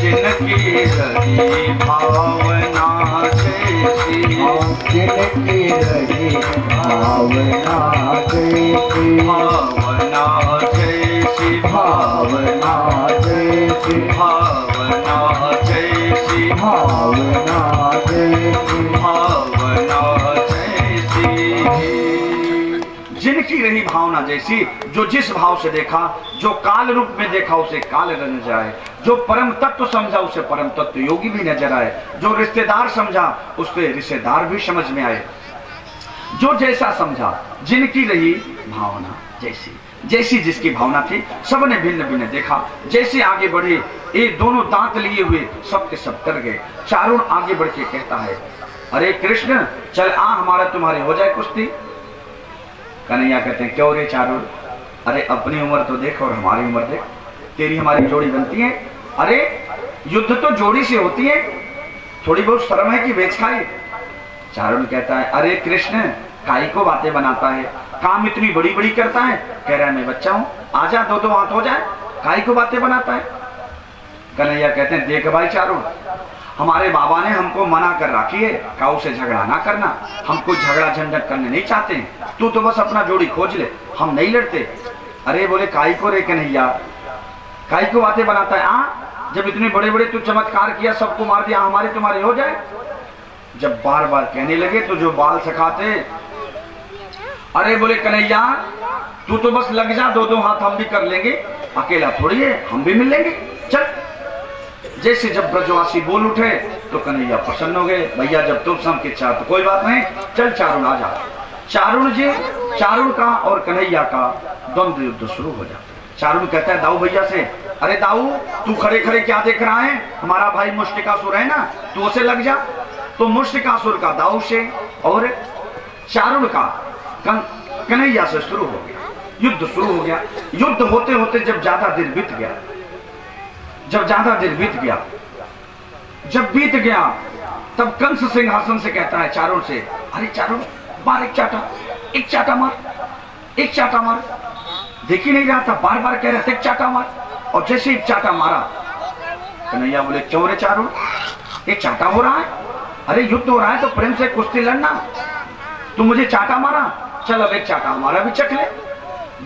जिनकी रही भावना जैसी, जिनकी रही भावना जैसी, भावना जैसी, भावना जैसी, भावना जैसी, भावना जैसी, भावना जैसी। जिनकी रही भावना जैसी, जो जिस भाव से देखा, जो काल रूप में देखा उसे काल रंग जाए, जो परम तत्व समझा उसे परम तत्व योगी भी नजर आए, जो रिश्तेदार समझा उससे रिश्तेदार भी समझ में आए, जो जैसा समझा। जिनकी रही भावना जैसी, जैसी जिसकी भावना थी, सबने भिन्न भिन्न देखा। जैसे आगे बढ़े, ये दोनों दांत लिए हुए सबके सब डर गए। चारुण आगे बढ़ के कहता है, अरे कृष्ण चल आ, हमारा तुम्हारी हो जाए कुश्ती। कन्हैया कहते हैं, क्यों रे चारुण, अरे अपनी उम्र तो देख और हमारी उम्र देख, तेरी हमारी जोड़ी बनती है। अरे युद्ध तो जोड़ी से होती है, थोड़ी बहुत शर्म है कि बेच खाई। चारुण कहता है, अरे कृष्ण काई को बातें बनाता है, काम इतनी बड़ी बड़ी करता है। कह रहा है मैं बच्चा हूं, आजा दो दो हाथ हो जाए, काई को बातें बनाता है। कन्हैया कहते हैं, देख भाई चारुण, हमारे बाबा ने हमको मना कर रखी है, काऊ से झगड़ा ना करना, हम कोई झगड़ा झंझट करने नहीं चाहते हैं, तू तो बस अपना जोड़ी खोज ले, हम नहीं लड़ते। अरे बोले काई को रे कन्हैया, काई को बातें बनाता है, जब इतने बड़े बड़े तू चमत्कार किया, सबको मार दिया, हमारे तुम्हारे हो जाए। जब बार बार कहने लगे तो जो बाल सखाते, अरे बोले कन्हैया तू तो बस लग जा, दो दो हाथ हम भी कर लेंगे, अकेला थोड़ी है, हम भी मिल लेंगे, चल। जैसे जब ब्रजवासी बोल उठे तो कन्हैया प्रसन्न हो गए, भैया जब तुम सब की चाह तो कोई बात नहीं, चल चारुण आ जा। चारुण का और कन्हैया का द्वंद्व युद्ध शुरू हो जाता है। चारुण कहता है दाऊ भैया से, अरे दाऊ तू खड़े खड़े क्या देख रहा है, हमारा भाई मुष्टिकासुर है ना, तू उसे लग जा। तो मुष्टिकासुर का दाऊ से और चारुण का कन्हैया से शुरू हो गया, युद्ध शुरू हो गया। युद्ध होते होते जब ज्यादा देर बीत गया, जब बीत गया तब कंस सिंहासन से कहता है चारुण से, अरे चारुण मार एक चाटा मार। देख ही नहीं रहा था, बार बार कह रहे थे एक चाटा मार, और जैसे एक चाटा मारा, कन्हैया बोले क्यों रे चारुण, एक चाटा हो रहा है, अरे युद्ध हो रहा है तो प्रेम से कुश्ती लड़ना, तू मुझे चाटा मारा, चल अब एक चाटा हमारा भी चख ले।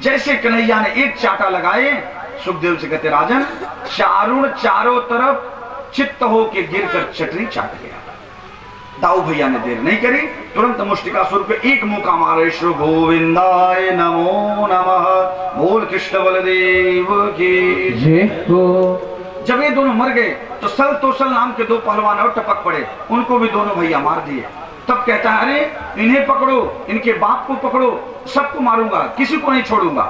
जैसे कन्हैया ने एक चाटा लगाए, सुखदेव से कहते राजन, चारुण चारों तरफ चित्त हो के गिरकर चटनी चाट गया। दाऊ भैया ने देर नहीं करी, तुरंत मुष्टिकासुर पे एक मुका मारे, श्री गोविंदाय नमो नमः, बोल कृष्ण बलदेव की जय हो। जब ये दोनों मर गए तो सल तोसल नाम के दो पहलवान और टपक पड़े, उनको भी दोनों भैया मार दिए। तब कहता है, अरे इन्हें पकड़ो, इनके बाप को पकड़ो, सबको मारूंगा, किसी को नहीं छोड़ूंगा,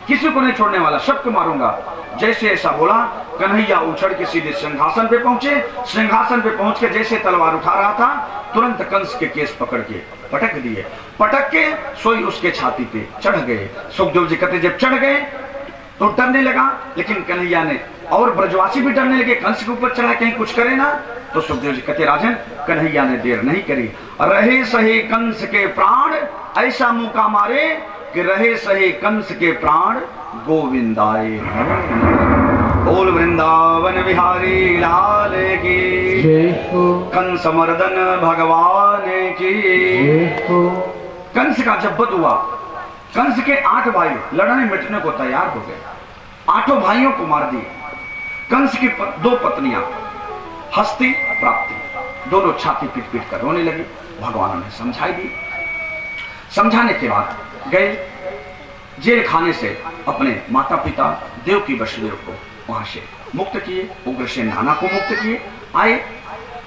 किसी को नहीं छोड़ने वाला, सबको मारूंगा। जैसे ऐसा बोला, कन्हैया उछड़ के सीधे सिंहासन पे पहुंचे। सिंहासन पे पहुंच के जैसे तलवार उठा रहा था, तुरंत कंस के केस पकड़ के पटक दिए, पटक के सोई उसके छाती पे चढ़ गए। सुखदेव जी कहते जब चढ़ गए तो डरने लगा, लेकिन कन्हैया ने और ब्रजवासी भी डरने लगे, कंस के ऊपर चढ़ा कहीं कुछ करे ना। तो सुखदेव जी कहते राजन कन्हैया ने देर नहीं करी, रहे सहे कंस के प्राण, ऐसा मुका मारे कि रहे सहे कंस के प्राण गोविंदाए। बोल वृंदावन बिहारी लाल की, कंस मर्दन भगवान की। कंस का जब वध हुआ, कंस के 8 भाई लड़ने मिटने को तैयार हो गए, 8 भाइयों को मार दिए। कंस की 2 पत्नियां हस्ती प्राप्ति दोनों छाती पीट पीट कर रोने लगी। भगवान ने समझाई दी। समझाने के बाद गए जेल खाने से अपने माता पिता देवकी वसुदेव को वहां से मुक्त किए, उग्रसेन नाना को मुक्त किए। आए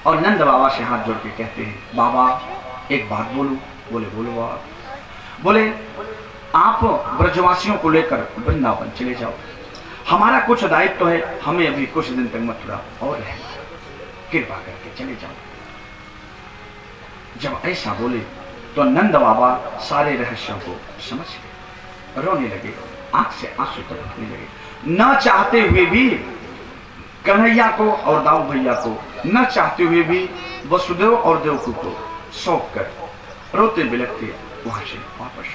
और नंद बाबा से हाथ जोड़ के कहते हैं बाबा एक बात बोलूं। बोले बोलो बाबा। बोले आप ब्रजवासियों को लेकर वृंदावन चले जाओ, हमारा कुछ दायित्व है, हमें अभी कुछ दिन तक मथुरा और रहना, कृपा करके चले जाओ। जब ऐसा बोले तो नंद बाबा सारे रहस्यों को समझ गए, रोने लगे, आंख से आंसू टपकने लगे। न चाहते हुए भी कन्हैया को और दाऊ भैया को, न चाहते हुए भी वसुदेव और देवकी को सौंप कर रोते बिलखते वहां से वापस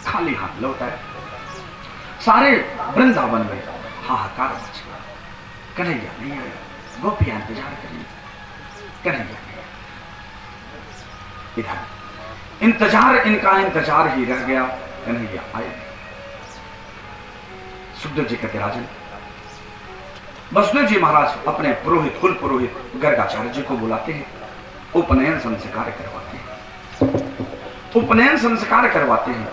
खाली हाथ लौटाए। सारे वृंदावन में हाहाकार मच गया, कन्हैया नहीं आया, गोपियां इंतजार करें, कन्हैया नहीं आया। इधर इंतजार, इनका इंतजार ही रह गया, कन्हैया आए। सुखदेव जी कहते राजन, वसुदेव जी महाराज अपने पुरोहित, कुल पुरोहित गर्गाचार्य जी को बुलाते हैं, उपनयन संस्कार करवाते हैं। उपनयन संस्कार करवाते हैं।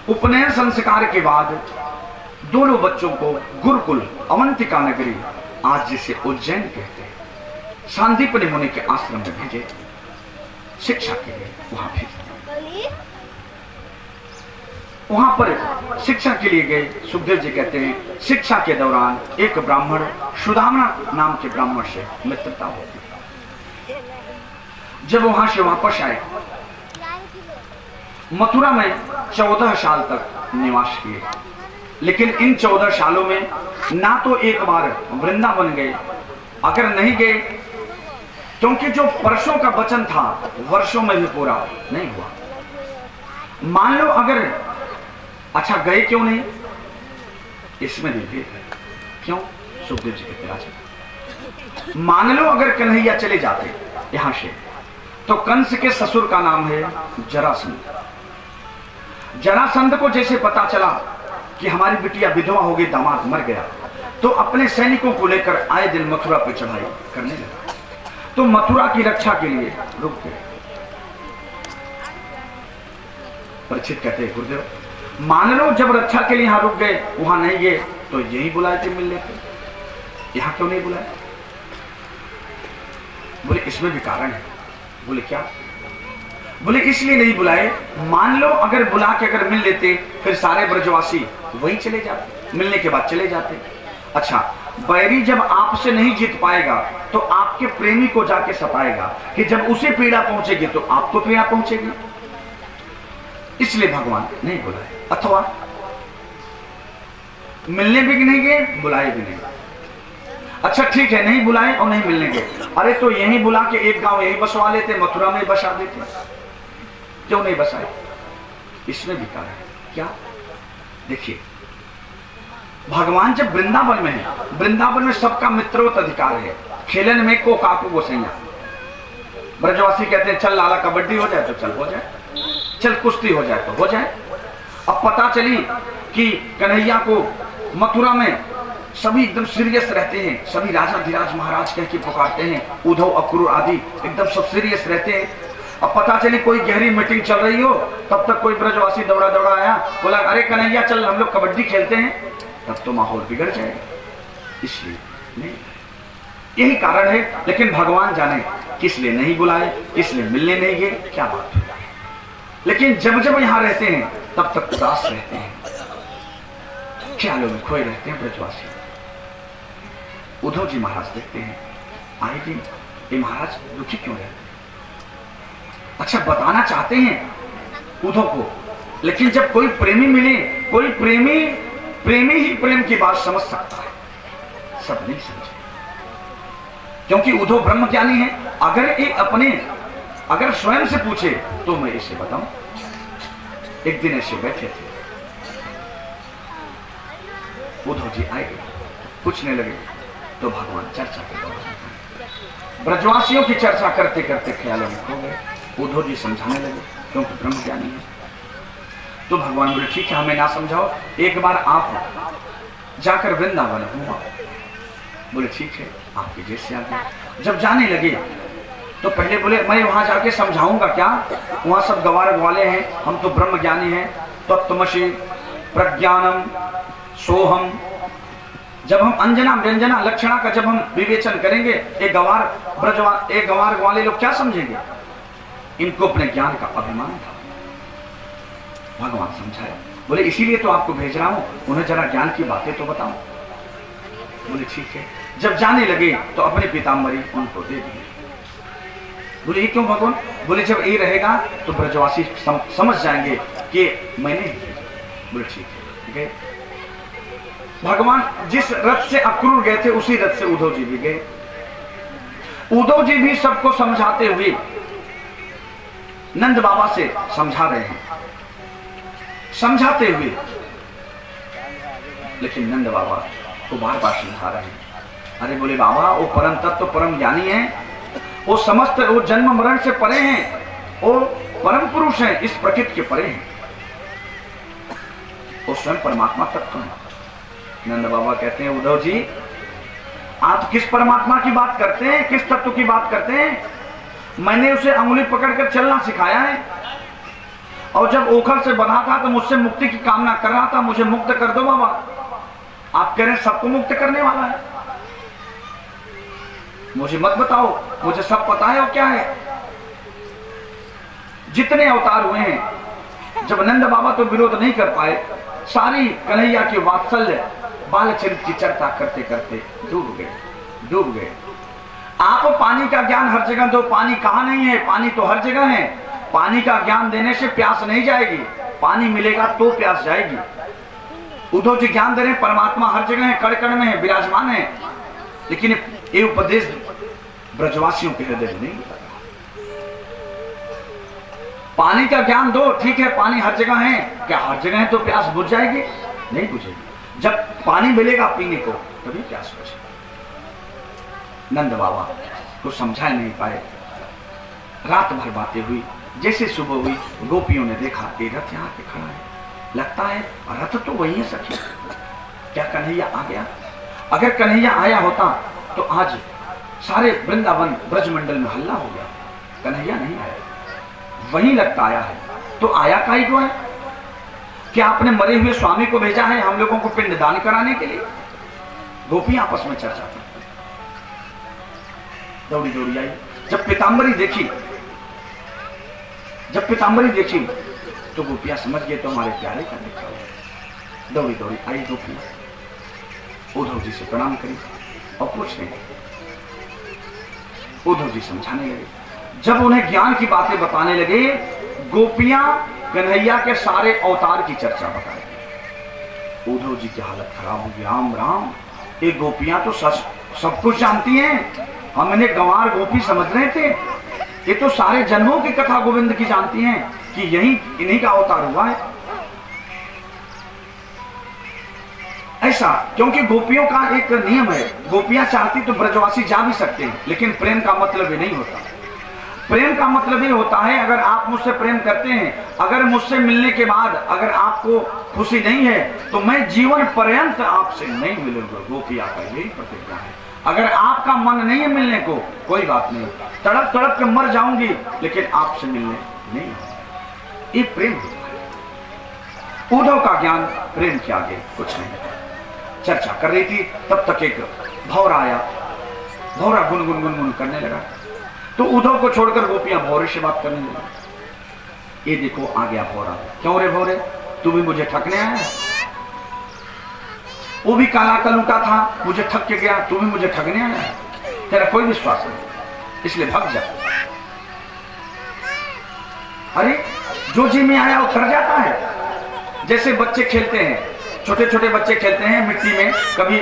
उपनयन संस्कार के बाद दोनों बच्चों को गुरुकुल अवंतिका नगरी, आज जिसे उज्जैन कहते हैं, सांदीपनि मुनि के आश्रम में भेजे शिक्षा के लिए। वहां भेजे, वहां पर शिक्षा के लिए गए। सुखदेव जी कहते हैं शिक्षा के दौरान एक ब्राह्मण सुदामा नाम के ब्राह्मण से मित्रता होती। जब वहां से वापस आए, मथुरा में 14 साल तक निवास किए, लेकिन इन 14 सालों में ना तो एक बार वृंदावन गए, अगर नहीं गए क्योंकि जो वर्षों का वचन था वर्षों में भी पूरा नहीं हुआ। मान लो अगर, अच्छा गए क्यों नहीं, इसमें भी भेद है। क्यों? सुखदेव जी कहते राजा, मान लो अगर कन्हैया चले जाते यहां से, तो कंस के ससुर का नाम है जरासंध। जरासंध को जैसे पता चला कि हमारी बिटिया विधवा हो गई, दामाद मर गया, तो अपने सैनिकों को लेकर आए दिन मथुरा पर चढ़ाई करने लगा। तो मथुरा की रक्षा के लिए रुक गए। परीक्षित कहते हैं गुरुदेव, मान लो जब रक्षा के लिए यहां रुक गए, वहां नहीं गए तो यही बुलाए थे मिल लेते, यहां क्यों नहीं बुलाए? बोले इसमें भी कारण है। बोले क्या? बोले इसलिए नहीं बुलाए, मान लो अगर बुला के अगर मिल लेते फिर सारे ब्रजवासी वहीं चले जाते, मिलने के बाद चले जाते। अच्छा, बैरी जब आपसे नहीं जीत पाएगा तो आपके प्रेमी को जाके सताएगा कि जब उसे पीड़ा पहुंचेगी तो आपको पीड़ा पहुंचेगी, इसलिए भगवान नहीं बुलाए। अथवा मिलने भी नहीं गए, बुलाए भी नहीं। अच्छा ठीक है, नहीं बुलाए और नहीं मिलने गए, अरे तो यहीं बुला के एक गांव यहीं बसवा लेते, मथुरा में बसा देते, क्यों नहीं बसाए? इसमें भी कारण है। क्या? देखिए, भगवान जब वृंदावन में है, वृंदावन में सबका मित्रोत अधिकार है। खेलन में को काकू गोसैया, ब्रजवासी कहते हैं चल लाला कबड्डी हो जाए तो चल हो जाए, चल कुश्ती हो जाए तो हो जाए। अब पता चली कि कन्हैया को मथुरा में सभी एकदम सीरियस रहते हैं, सभी राजा धीराज महाराज कह के पुकारते हैं, उद्धव अक्रूर आदि एकदम सब सीरियस रहते हैं। अब पता चली कोई गहरी मीटिंग चल रही हो, तब तक कोई ब्रजवासी दौड़ा दौड़ा आया, बोला अरे कन्हैया चल हम लोग कबड्डी खेलते हैं, तब तो माहौल बिगड़ जाएगा, इसलिए नहीं। यही कारण है। लेकिन भगवान जाने किस लिए नहीं बुलाए, किस लिए मिलने नहीं गए, क्या बात है। लेकिन जब जब यहां रहते हैं तब तक उदास रहते हैं, ख्यालों में खोए रहते हैं ब्रजवासी। उद्धव जी महाराज देखते हैं, आए दिन ये महाराज दुखी क्यों रहते? अच्छा, बताना चाहते हैं उद्धव को, लेकिन जब कोई प्रेमी मिले, कोई प्रेमी ही प्रेम की बात समझ सकता है, सब नहीं समझे, क्योंकि उद्धव ब्रह्म ज्ञानी है। अगर स्वयं से पूछे तो मैं इसे बताऊं। एक दिन ऐसे बैठे थे, उद्धव जी आए, पूछने लगे, तो भगवान चर्चा के दौरान ब्रजवासियों की चर्चा करते करते ख्यालों में खो गए। उद्धव जी समझाने लगे, क्योंकि ब्रह्म ज्ञानी है। तो भगवान बोले, ठीक है, हमें ना समझाओ, एक बार आप जाकर वृंदावन हुआ। बोले ठीक है, आपके जैसे आगे। जब जाने लगे तो पहले बोले, मैं वहां जाके समझाऊंगा क्या, वहां सब गवार वाले हैं, हम तो ब्रह्म ज्ञानी हैं, तत्त्वमसि प्रज्ञानम सोहम। जब हम अंजना व्यंजना लक्षणा का जब हम विवेचन करेंगे, एक गवार वाले लोग क्या समझेंगे? इनको अपने ज्ञान का अभिमान था। भगवान समझाया, बोले इसीलिए तो आपको भेज रहा हूं, उन्हें जरा ज्ञान की बातें तो बताओ। बोले ठीक है। जब जाने लगे तो अपने पीताम्बरी उनको दे दिए। बोले ये क्यों भगवान? बोले जब ये रहेगा तो ब्रजवासी समझ जाएंगे कि मैंने। बोले ठीक है, गए। भगवान जिस रथ से अक्रूर गए थे उसी रथ से उद्धव जी भी गए। उद्धव जी भी सबको समझाते हुए नंद बाबा से समझा रहे हैं, समझाते हुए, लेकिन नंद बाबा को बार बार समझा रहे हैं। अरे बोले बाबा, वो परम तत्व परम ज्ञानी है, वो समस्त, वो जन्म मरण से परे हैं, वो परम पुरुष है, इस प्रकृति के परे हैं, वो स्वयं परमात्मा तत्व है। नंद बाबा कहते हैं, उद्धव जी आप किस परमात्मा की बात करते हैं, किस तत्व की बात करते हैं? मैंने उसे अंगुली पकड़कर चलना सिखाया है, और जब ओखर से बंधा था तो मुझसे मुक्ति की कामना कर रहा था, मुझे मुक्त कर दो बाबा। आप कह रहे हैं सबको मुक्त करने वाला है, मुझे मत बताओ, मुझे सब पता है वो क्या है। जितने अवतार हुए हैं, जब नंद बाबा तो विरोध नहीं कर पाए, सारी कन्हैया की वात्सल्य बालचरित्र की चर्चा करते करते डूब गए। आप पानी का ज्ञान हर जगह दो, पानी कहां नहीं है, पानी तो हर जगह है। पानी का ज्ञान देने से प्यास नहीं जाएगी, पानी मिलेगा तो प्यास जाएगी। उद्धव जी ज्ञान दे रहे हैं, परमात्मा हर जगह है, कण कण में है, विराजमान है, लेकिन ये उपदेश ब्रजवासियों के हृदय में नहीं। पानी का ज्ञान दो, ठीक है, पानी हर जगह है, क्या हर जगह है तो प्यास बुझ जाएगी? नहीं बुझेगी। जब पानी मिलेगा पीने को तभी प्यास बुझेगी। नंद बाबा को समझा नहीं पाए, रात भर बातें हुई। जैसे सुबह हुई, गोपियों ने देखा कि रथ यहाँ पे खड़ा है, लगता है रथ तो वही है सखी, क्या कन्हैया आ गया? अगर कन्हैया आया होता तो आज सारे वृंदावन ब्रजमंडल में हल्ला हो गया। कन्हैया नहीं आया, वही लगता आया है, तो आया काहे को है? क्या आपने मरे हुए स्वामी को भेजा है हम लोगों को पिंडदान कराने के लिए? गोपियां आपस में चर्चा करती, दौड़ी दौड़ी आई। जब पीताम्बरी देखी तो गोपियां समझ गए तो हमारे प्यारे का देखा हुआ। दौड़ी दौड़ी आई गोपियां, उद्धव जी से प्रणाम करी और पूछने लगी। उद्धव जी समझाने लगे। जब उन्हें ज्ञान की बातें बताने लगे, गोपियां कन्हैया के सारे अवतार की चर्चा बताई। उद्धव जी की हालत खराब हो गई। राम राम, ये गोपियां तो सब कुछ जानती हैं, हम इन्हें गंवार गोपी समझ रहे थे, ये तो सारे जन्मों की कथा गोविंद की जानती हैं कि यही इन्हीं का अवतार हुआ है। ऐसा क्योंकि गोपियों का एक नियम है, गोपियां चाहती तो ब्रजवासी जा भी सकते हैं, लेकिन प्रेम का मतलब ये नहीं होता। प्रेम का मतलब ये होता है, अगर आप मुझसे प्रेम करते हैं, अगर मुझसे मिलने के बाद अगर आपको खुशी नहीं है तो मैं जीवन पर्यंत आपसे नहीं मिलूंगा। गोपियां का यही प्रतिज्ञा है। अगर आपका मन नहीं है मिलने को, कोई बात नहीं, तड़प तड़प के मर जाऊंगी, लेकिन आपसे मिलने नहीं। ये प्रेम होता है। उद्धव का ज्ञान प्रेम के आगे कुछ नहीं। चर्चा कर रही थी, तब तक एक भौरा आया। भौरा गुनगुन गुनगुन करने लगा, तो उद्धव को छोड़कर गोपियां भौरे से बात करने लगी। ये देखो आ गया भौरा। क्यों रे भौरे, तू भी मुझे ठगने आया? वो भी काला कलूटा था, मुझे ठग के गया, तू भी मुझे ठगने आया? तेरा कोई विश्वास नहीं, इसलिए भाग जा। अरे जो जी में आया वो कर जाता है। जैसे बच्चे खेलते हैं, छोटे छोटे बच्चे खेलते हैं मिट्टी में, कभी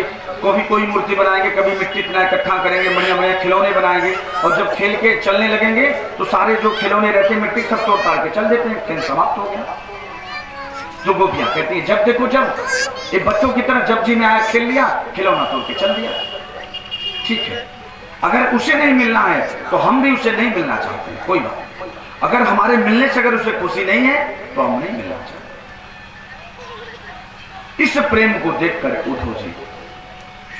कोई मूर्ति बनाएंगे, कभी मिट्टी इतना इकट्ठा करेंगे, बढ़िया बढ़िया खिलौने बनाएंगे, और जब खेल के चलने लगेंगे तो सारे जो खिलौने रहते हैं मिट्टी सब तोड़ ताड़ के चल देते हैं, खेल समाप्त हो गया। तो गोपियां कहती है जब देखो जब ये बच्चों की तरह जब जी में आया खेल लिया, खिलौना तोड़ के चल दिया। ठीक है, अगर उसे नहीं मिलना है तो हम भी उसे नहीं मिलना चाहते हैं, कोई बात नहीं। अगर हमारे मिलने से अगर उसे खुशी नहीं है तो हम नहीं मिलना चाहते। इस प्रेम को देखकर उद्धव जी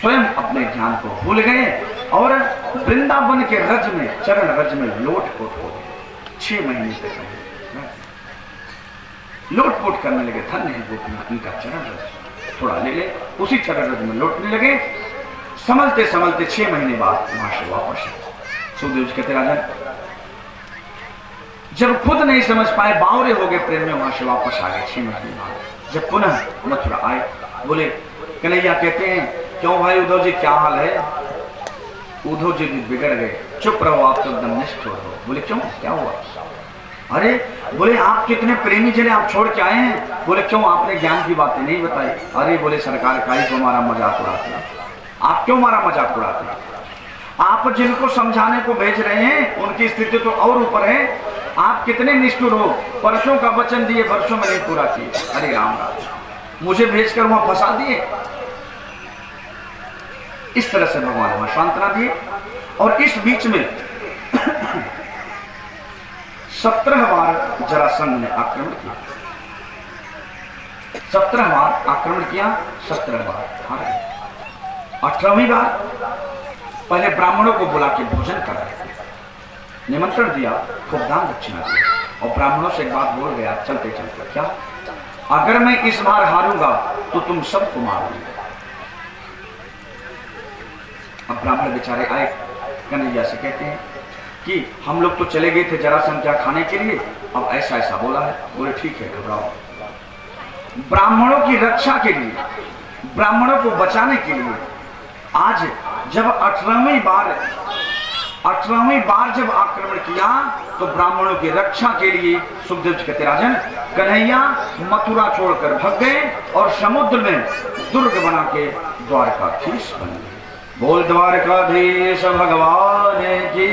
स्वयं अपने ज्ञान को भूल गए और वृंदावन के रज में, चरण रज में लोटपोट हो गए। 6 महीने तक लोटपोट करने लगे। धन्य है गोपियां, इनका चरण रज थोड़ा ले ले, उसी चरण रज में लौटने लगे। संभलते संभलते 6 महीने बाद वहां से वापस सुखदेव जी कहते राजन, जब खुद नहीं समझ पाए, बावरे हो गए प्रेम में, वहां से वापस आ गए 6 महीने बाद। जब पुनः मथुरा आए, बोले कन्हैया कहते हैं क्यों भाई उद्धव जी क्या हाल है? उद्धव जी भी बिगड़ गए, चुप रहो आप तो एकदम निष्ठुर हो। बोले क्यों, क्या हुआ? अरे बोले आप कितने प्रेमी जने आप छोड़ के आए हैं। बोले क्यों, आपने ज्ञान की बातें नहीं बताई। अरे बोले सरकार का ही तो हमारा मजाक उड़ाते हैं। आप क्यों हमारा मजाक उड़ाते हैं? आप जिनको समझाने को भेज रहे हैं उनकी स्थिति तो और ऊपर है, आप कितने निष्ठुर हो, परसों का वचन दिए वर्षों में नहीं पूरा किए। अरे राम राम, मुझे भेजकर वहां फंसा दिए। इस तरह से भगवान वहां सांत्वना दिए। और इस बीच में 17 बार जरासंध ने आक्रमण किया। 17 बार आक्रमण किया, 17 बार हार गए। 18वीं बार पहले ब्राह्मणों को बुला के भोजन कराया, निमंत्रण दिया, खूब दान दक्षिणा दिया, और ब्राह्मणों से एक बात बोल गया चलते चलते, क्या अगर मैं इस बार हारूंगा तो तुम सबको मारूंगा। अब ब्राह्मण बेचारे आए, कन्हैया से कहते हैं कि हम लोग तो चले गए थे जरासंध क्या खाने के लिए, अब ऐसा ऐसा बोला है। बोले ठीक है घबराओ। ब्राह्मणों की रक्षा के लिए, ब्राह्मणों को बचाने के लिए आज जब 18वीं बार जब आक्रमण किया तो ब्राह्मणों की रक्षा के लिए सुखदेव जी कहते राजन, कन्हैया मथुरा छोड़कर भाग गए और समुद्र में दुर्ग बना के द्वारकाधीश बन गए। बोल द्वारकाधीश भगवान की।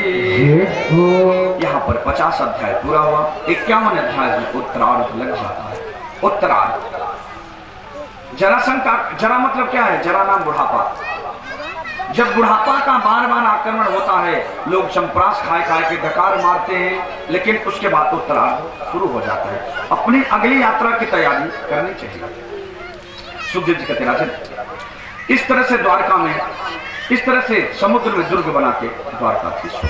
यहाँ पर 50 अध्याय पूरा हुआ। 51 अध्याय में उत्तरार्ध लग जाता है। उत्तरार्ध जरासंध का, जरा मतलब क्या है? जरा नाम बुढ़ापा। जब बुढ़ापा का बार बार आक्रमण होता है, लोग चंपरास खाए खाए के डकार मारते हैं, लेकिन उसके बाद उत्तरार्ध शुरू हो जाता है। अपनी अगली यात्रा की तैयारी करनी चाहिए। सुखदेव जी कहते राजन, इस तरह से द्वारका में, इस तरह से समुद्र में दुर्ग बना के द्वारकाधीश हुआ।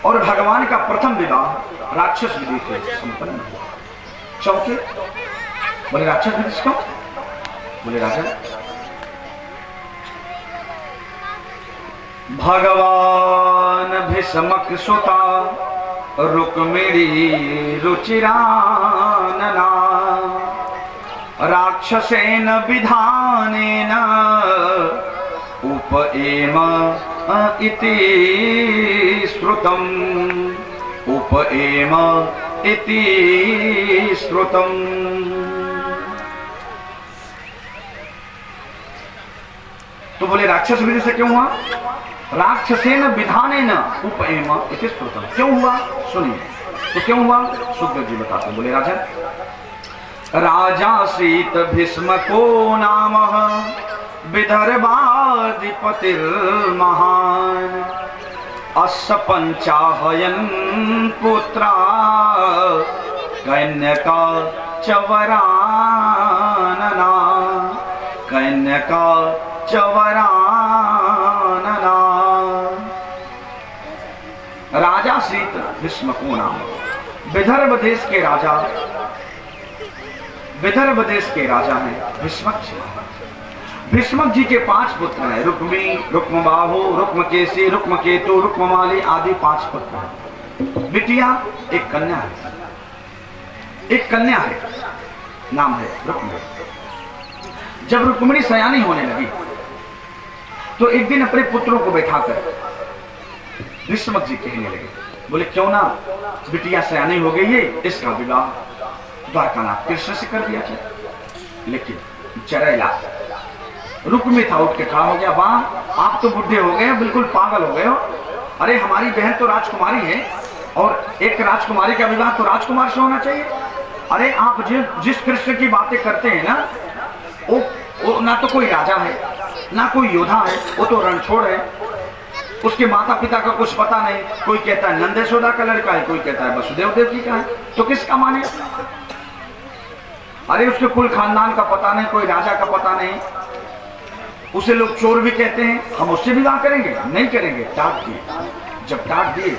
और भगवान का प्रथम विवाह राक्षस विधि से संपन्न हुआ। चौथे बोले राक्षस विधि क्यों? बोले राजा, भगवान भीष्मक सुता रुक्मिणी रुचिरानना राक्षसेन विधानेन उपएम इति श्रुतम्। उपएम इति श्रुतम्। तो बोले राक्षस विधि से क्यों हुआ? राक्षसेन विधानेन उपएम इति श्रुतम्। क्यों हुआ सुनिए। तो क्यों हुआ सुखदेव जी बताते। बोले राजा, राजासीत भीष्मको नाम विदर्भाधिपतिर्महान् अस्य पंचाहयन् पुत्रा कन्यका च वरानना। कन्यका च वरानना। राजा सीत भीष्मको नाम, विदर्भ देश के राजा, विदर्भ देश के राजा हैं भीष्मक जी। भीष्मक जी के 5 पुत्र हैं, रुक्मी, रुक्मबाहु, रुक्मकेशी, रुक्मकेतु, रुक्ममाली आदि 5 पुत्र हैं। बिटिया एक कन्या है, एक कन्या है, नाम है रुक्मिणी। जब रुक्मिणी सयानी होने लगी तो एक दिन अपने पुत्रों को बैठाकर भीष्मक जी कहने लगे, बोले क्यों ना बिटिया सयानी हो गई है, इसका विवाह द्वारकानाथ कृष्ण से कर दिया जाए। लेकिन जरेला। रुक्मी था, उठ के खड़ा हो गया, वाह आप तो बुढ़े हो गए, बिल्कुल पागल हो गए हो। अरे हमारी बहन तो राजकुमारी है और एक राजकुमारी का विवाह तो राजकुमार से होना चाहिए। अरे आप जिस कृष्ण की बातें करते हैं ना, वो ना तो कोई राजा है ना कोई योद्धा है, वो तो रणछोड़ है। उसके माता पिता का कुछ पता नहीं, कोई कहता है नंद यशोदा का लड़का है, कोई कहता है वसुदेव देवकी का है, तो किसका माने? अरे उसके कुल खानदान का पता नहीं, कोई राजा का पता नहीं, उसे लोग चोर भी कहते हैं। हम उससे विवाह करेंगे? नहीं करेंगे। डांट दिए, जब डांट दिए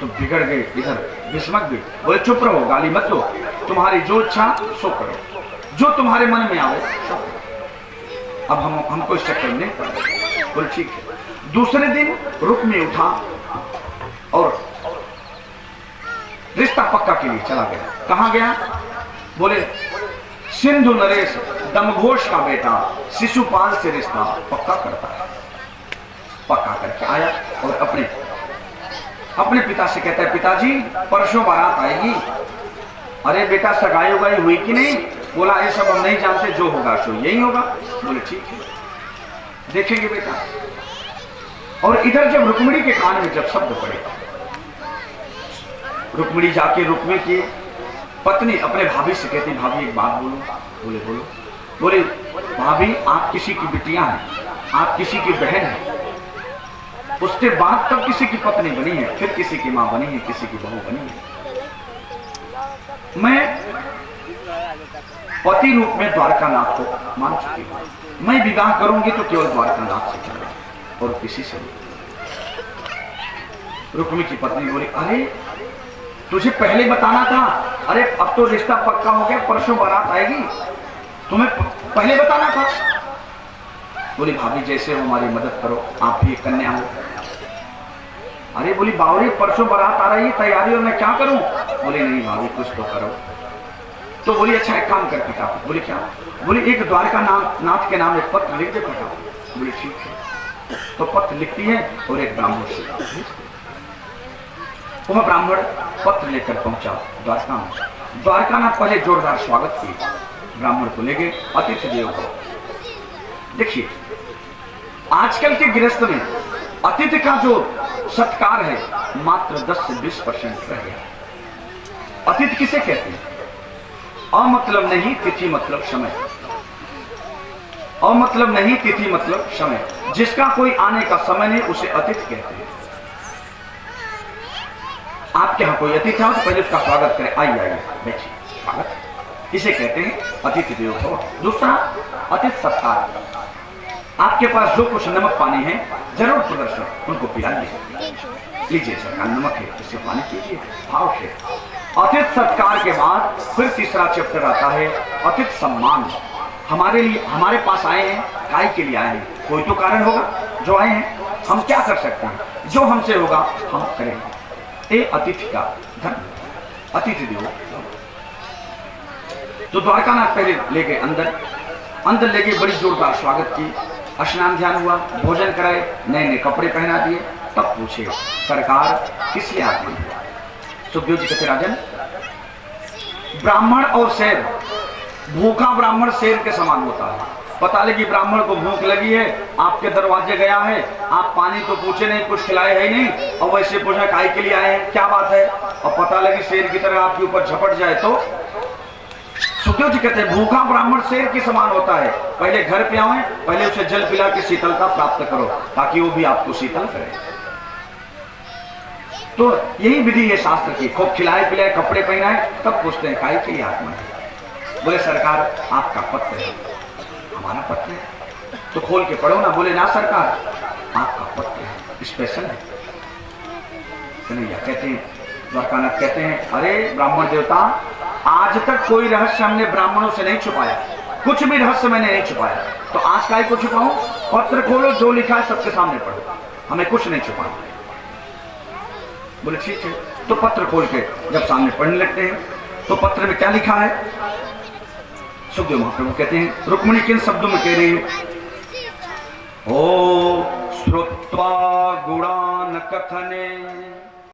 तो बिगड़ गए, इधर बिस्मक गए, बोले चुप रहो, गाली मत दो, तुम्हारी जो इच्छा सो करो, जो तुम्हारे मन में आवे सो करो। अब हमको इस चक्कर में नहीं पड़े। बोले ठीक है। दूसरे दिन रुक्मी उठा और रिश्ता पक्का के लिए चला गया। कहां गया? बोले सिंधु नरेश दमघोष का बेटा शिशुपाल से रिश्ता पक्का करता है। पक्का करके आया और अपने पिता से कहता है, पिताजी परसों बारात आएगी। अरे बेटा सगाई उगाई हुई कि नहीं? बोला ये सब हम नहीं जानते, जो होगा सो यही होगा। बोले ठीक है, देखेंगे बेटा। और इधर जब रुक्मिणी के कान में जब शब्द पड़े, रुक्मिणी जाके रुक्मी की पत्नी अपने भाभी से कहती, भाभी एक बात बोलो। बोले बोलो। बोले भाभी आप किसी की बिटियां हैं, आप किसी की बहन हैं, उसके बाद तब किसी की पत्नी बनी है, फिर किसी की मां बनी है, किसी की बहू बनी है। मैं पति रूप में द्वारकानाथ को मान चुकी हूं, मैं विवाह करूंगी तो केवल द्वारकानाथ से करूंगी और किसी से नहीं। रुक्मी की पत्नी बोली, अरे तुझे पहले बताना था। अरे अब तो रिश्ता पक्का हो गया, परसों बारात आएगी, तुम्हें पहले बताना था। बोली भाभी जैसे हो हमारी मदद करो, आप भी एक कन्या हो। अरे बोली बावरी परसों बारात आ रही है, तैयारी और मैं क्या करूं? बोली नहीं भाभी कुछ तो करो। तो बोली अच्छा एक काम कर पिता। बोली क्या? बोली एक द्वारका नाथ के नाम एक पत्र लिख दे पिता। बोली ठीक है। तो पत्र लिखती है और एक ब्राह्मण से, वह ब्राह्मण पत्र लेकर पहुंचा द्वारका में। द्वारकानाथ पहले जोरदार स्वागत किए, ब्राह्मण को ले गए अतिथि देव को। देखिए आजकल के गृहस्थ में अतिथि का जो सत्कार है मात्र 10 से 20% रह गया। अतिथि किसे कहते हैं? अमतलब नहीं तिथि मतलब समय, अमतलब नहीं तिथि मतलब समय, जिसका कोई आने का समय नहीं उसे अतिथि कहते हैं। आपके यहां कोई अतिथि हो तो पहले उसका स्वागत करें, आइए आइए बैठिए, स्वागत, इसे कहते हैं अतिथि देवो भव। दूसरा अतिथि सत्कार, आपके पास जो कुछ नमक पानी है जरूर प्रदर्शन उनको पिलाइए। लीजिए सरकार नमक है, इसे पानी पीजिए भाव से। अतिथि सत्कार के बाद फिर तीसरा चैप्टर आता है अतिथि सम्मान। हमारे लिए हमारे पास आए हैं, काय के लिए आए हैं? कोई तो कारण होगा जो आए हैं, हम क्या कर सकते हैं? जो हमसे होगा हम करेंगे। ये अतिथि का धर्म, अतिथि देवो। तो द्वारकानाथ पहले ले गए अंदर ले गए, बड़ी जोरदार स्वागत की, स्नान ध्यान हुआ, भोजन कराए, नए नए कपड़े पहना दिए। तब पूछे सरकार किस लिए आते हैं? सुखदेव जी कहते राजन ब्राह्मण और शेर, भूखा ब्राह्मण शेर के समान होता है। पता लगी ब्राह्मण को भूख लगी है, आपके दरवाजे गया है, आप पानी तो पूछे नहीं, कुछ खिलाए है नहीं, और वैसे पूछा काय के लिए आए हैं, क्या बात है? और पता लगी शेर की तरह आपके ऊपर झपट जाए तो? सुखदेव जी कहते हैं भूखा ब्राह्मण शेर के समान होता है। पहले घर पे आए, पहले उसे जल पिला के शीतलता प्राप्त करो ताकि वो भी आपको शीतल करे। तो यही विधि है शास्त्र की, खूब खिलाए पिलाए कपड़े पहनाए, तब पूछते हैं काय के लिए आत्मा है? बोले सरकार आपका पत्र है। हमारा पत्र है तो खोल के पढ़ो ना। बोले ना सरकार आपका पत्र है, स्पेशल है। कन्हैया कहते हैं, द्वारकानाथ कहते हैं अरे ब्राह्मण देवता आज तक कोई रहस्य हमने ब्राह्मणों से नहीं छुपाया, कुछ भी रहस्य मैंने नहीं छुपाया, तो आज काय को छुपाऊं? पत्र खोलो, जो लिखा है सबके सामने पढ़ो, हमें कुछ नहीं छुपाना। बोले ठीक है। तो पत्र खोल के जब सामने पढ़ने लगते हैं तो पत्र में क्या लिखा है? सुखदेव महाप्रभु कहते हैं रुक्मिणी किन शब्दों में कह रही है? ओ श्रुत्वा गुणान कथने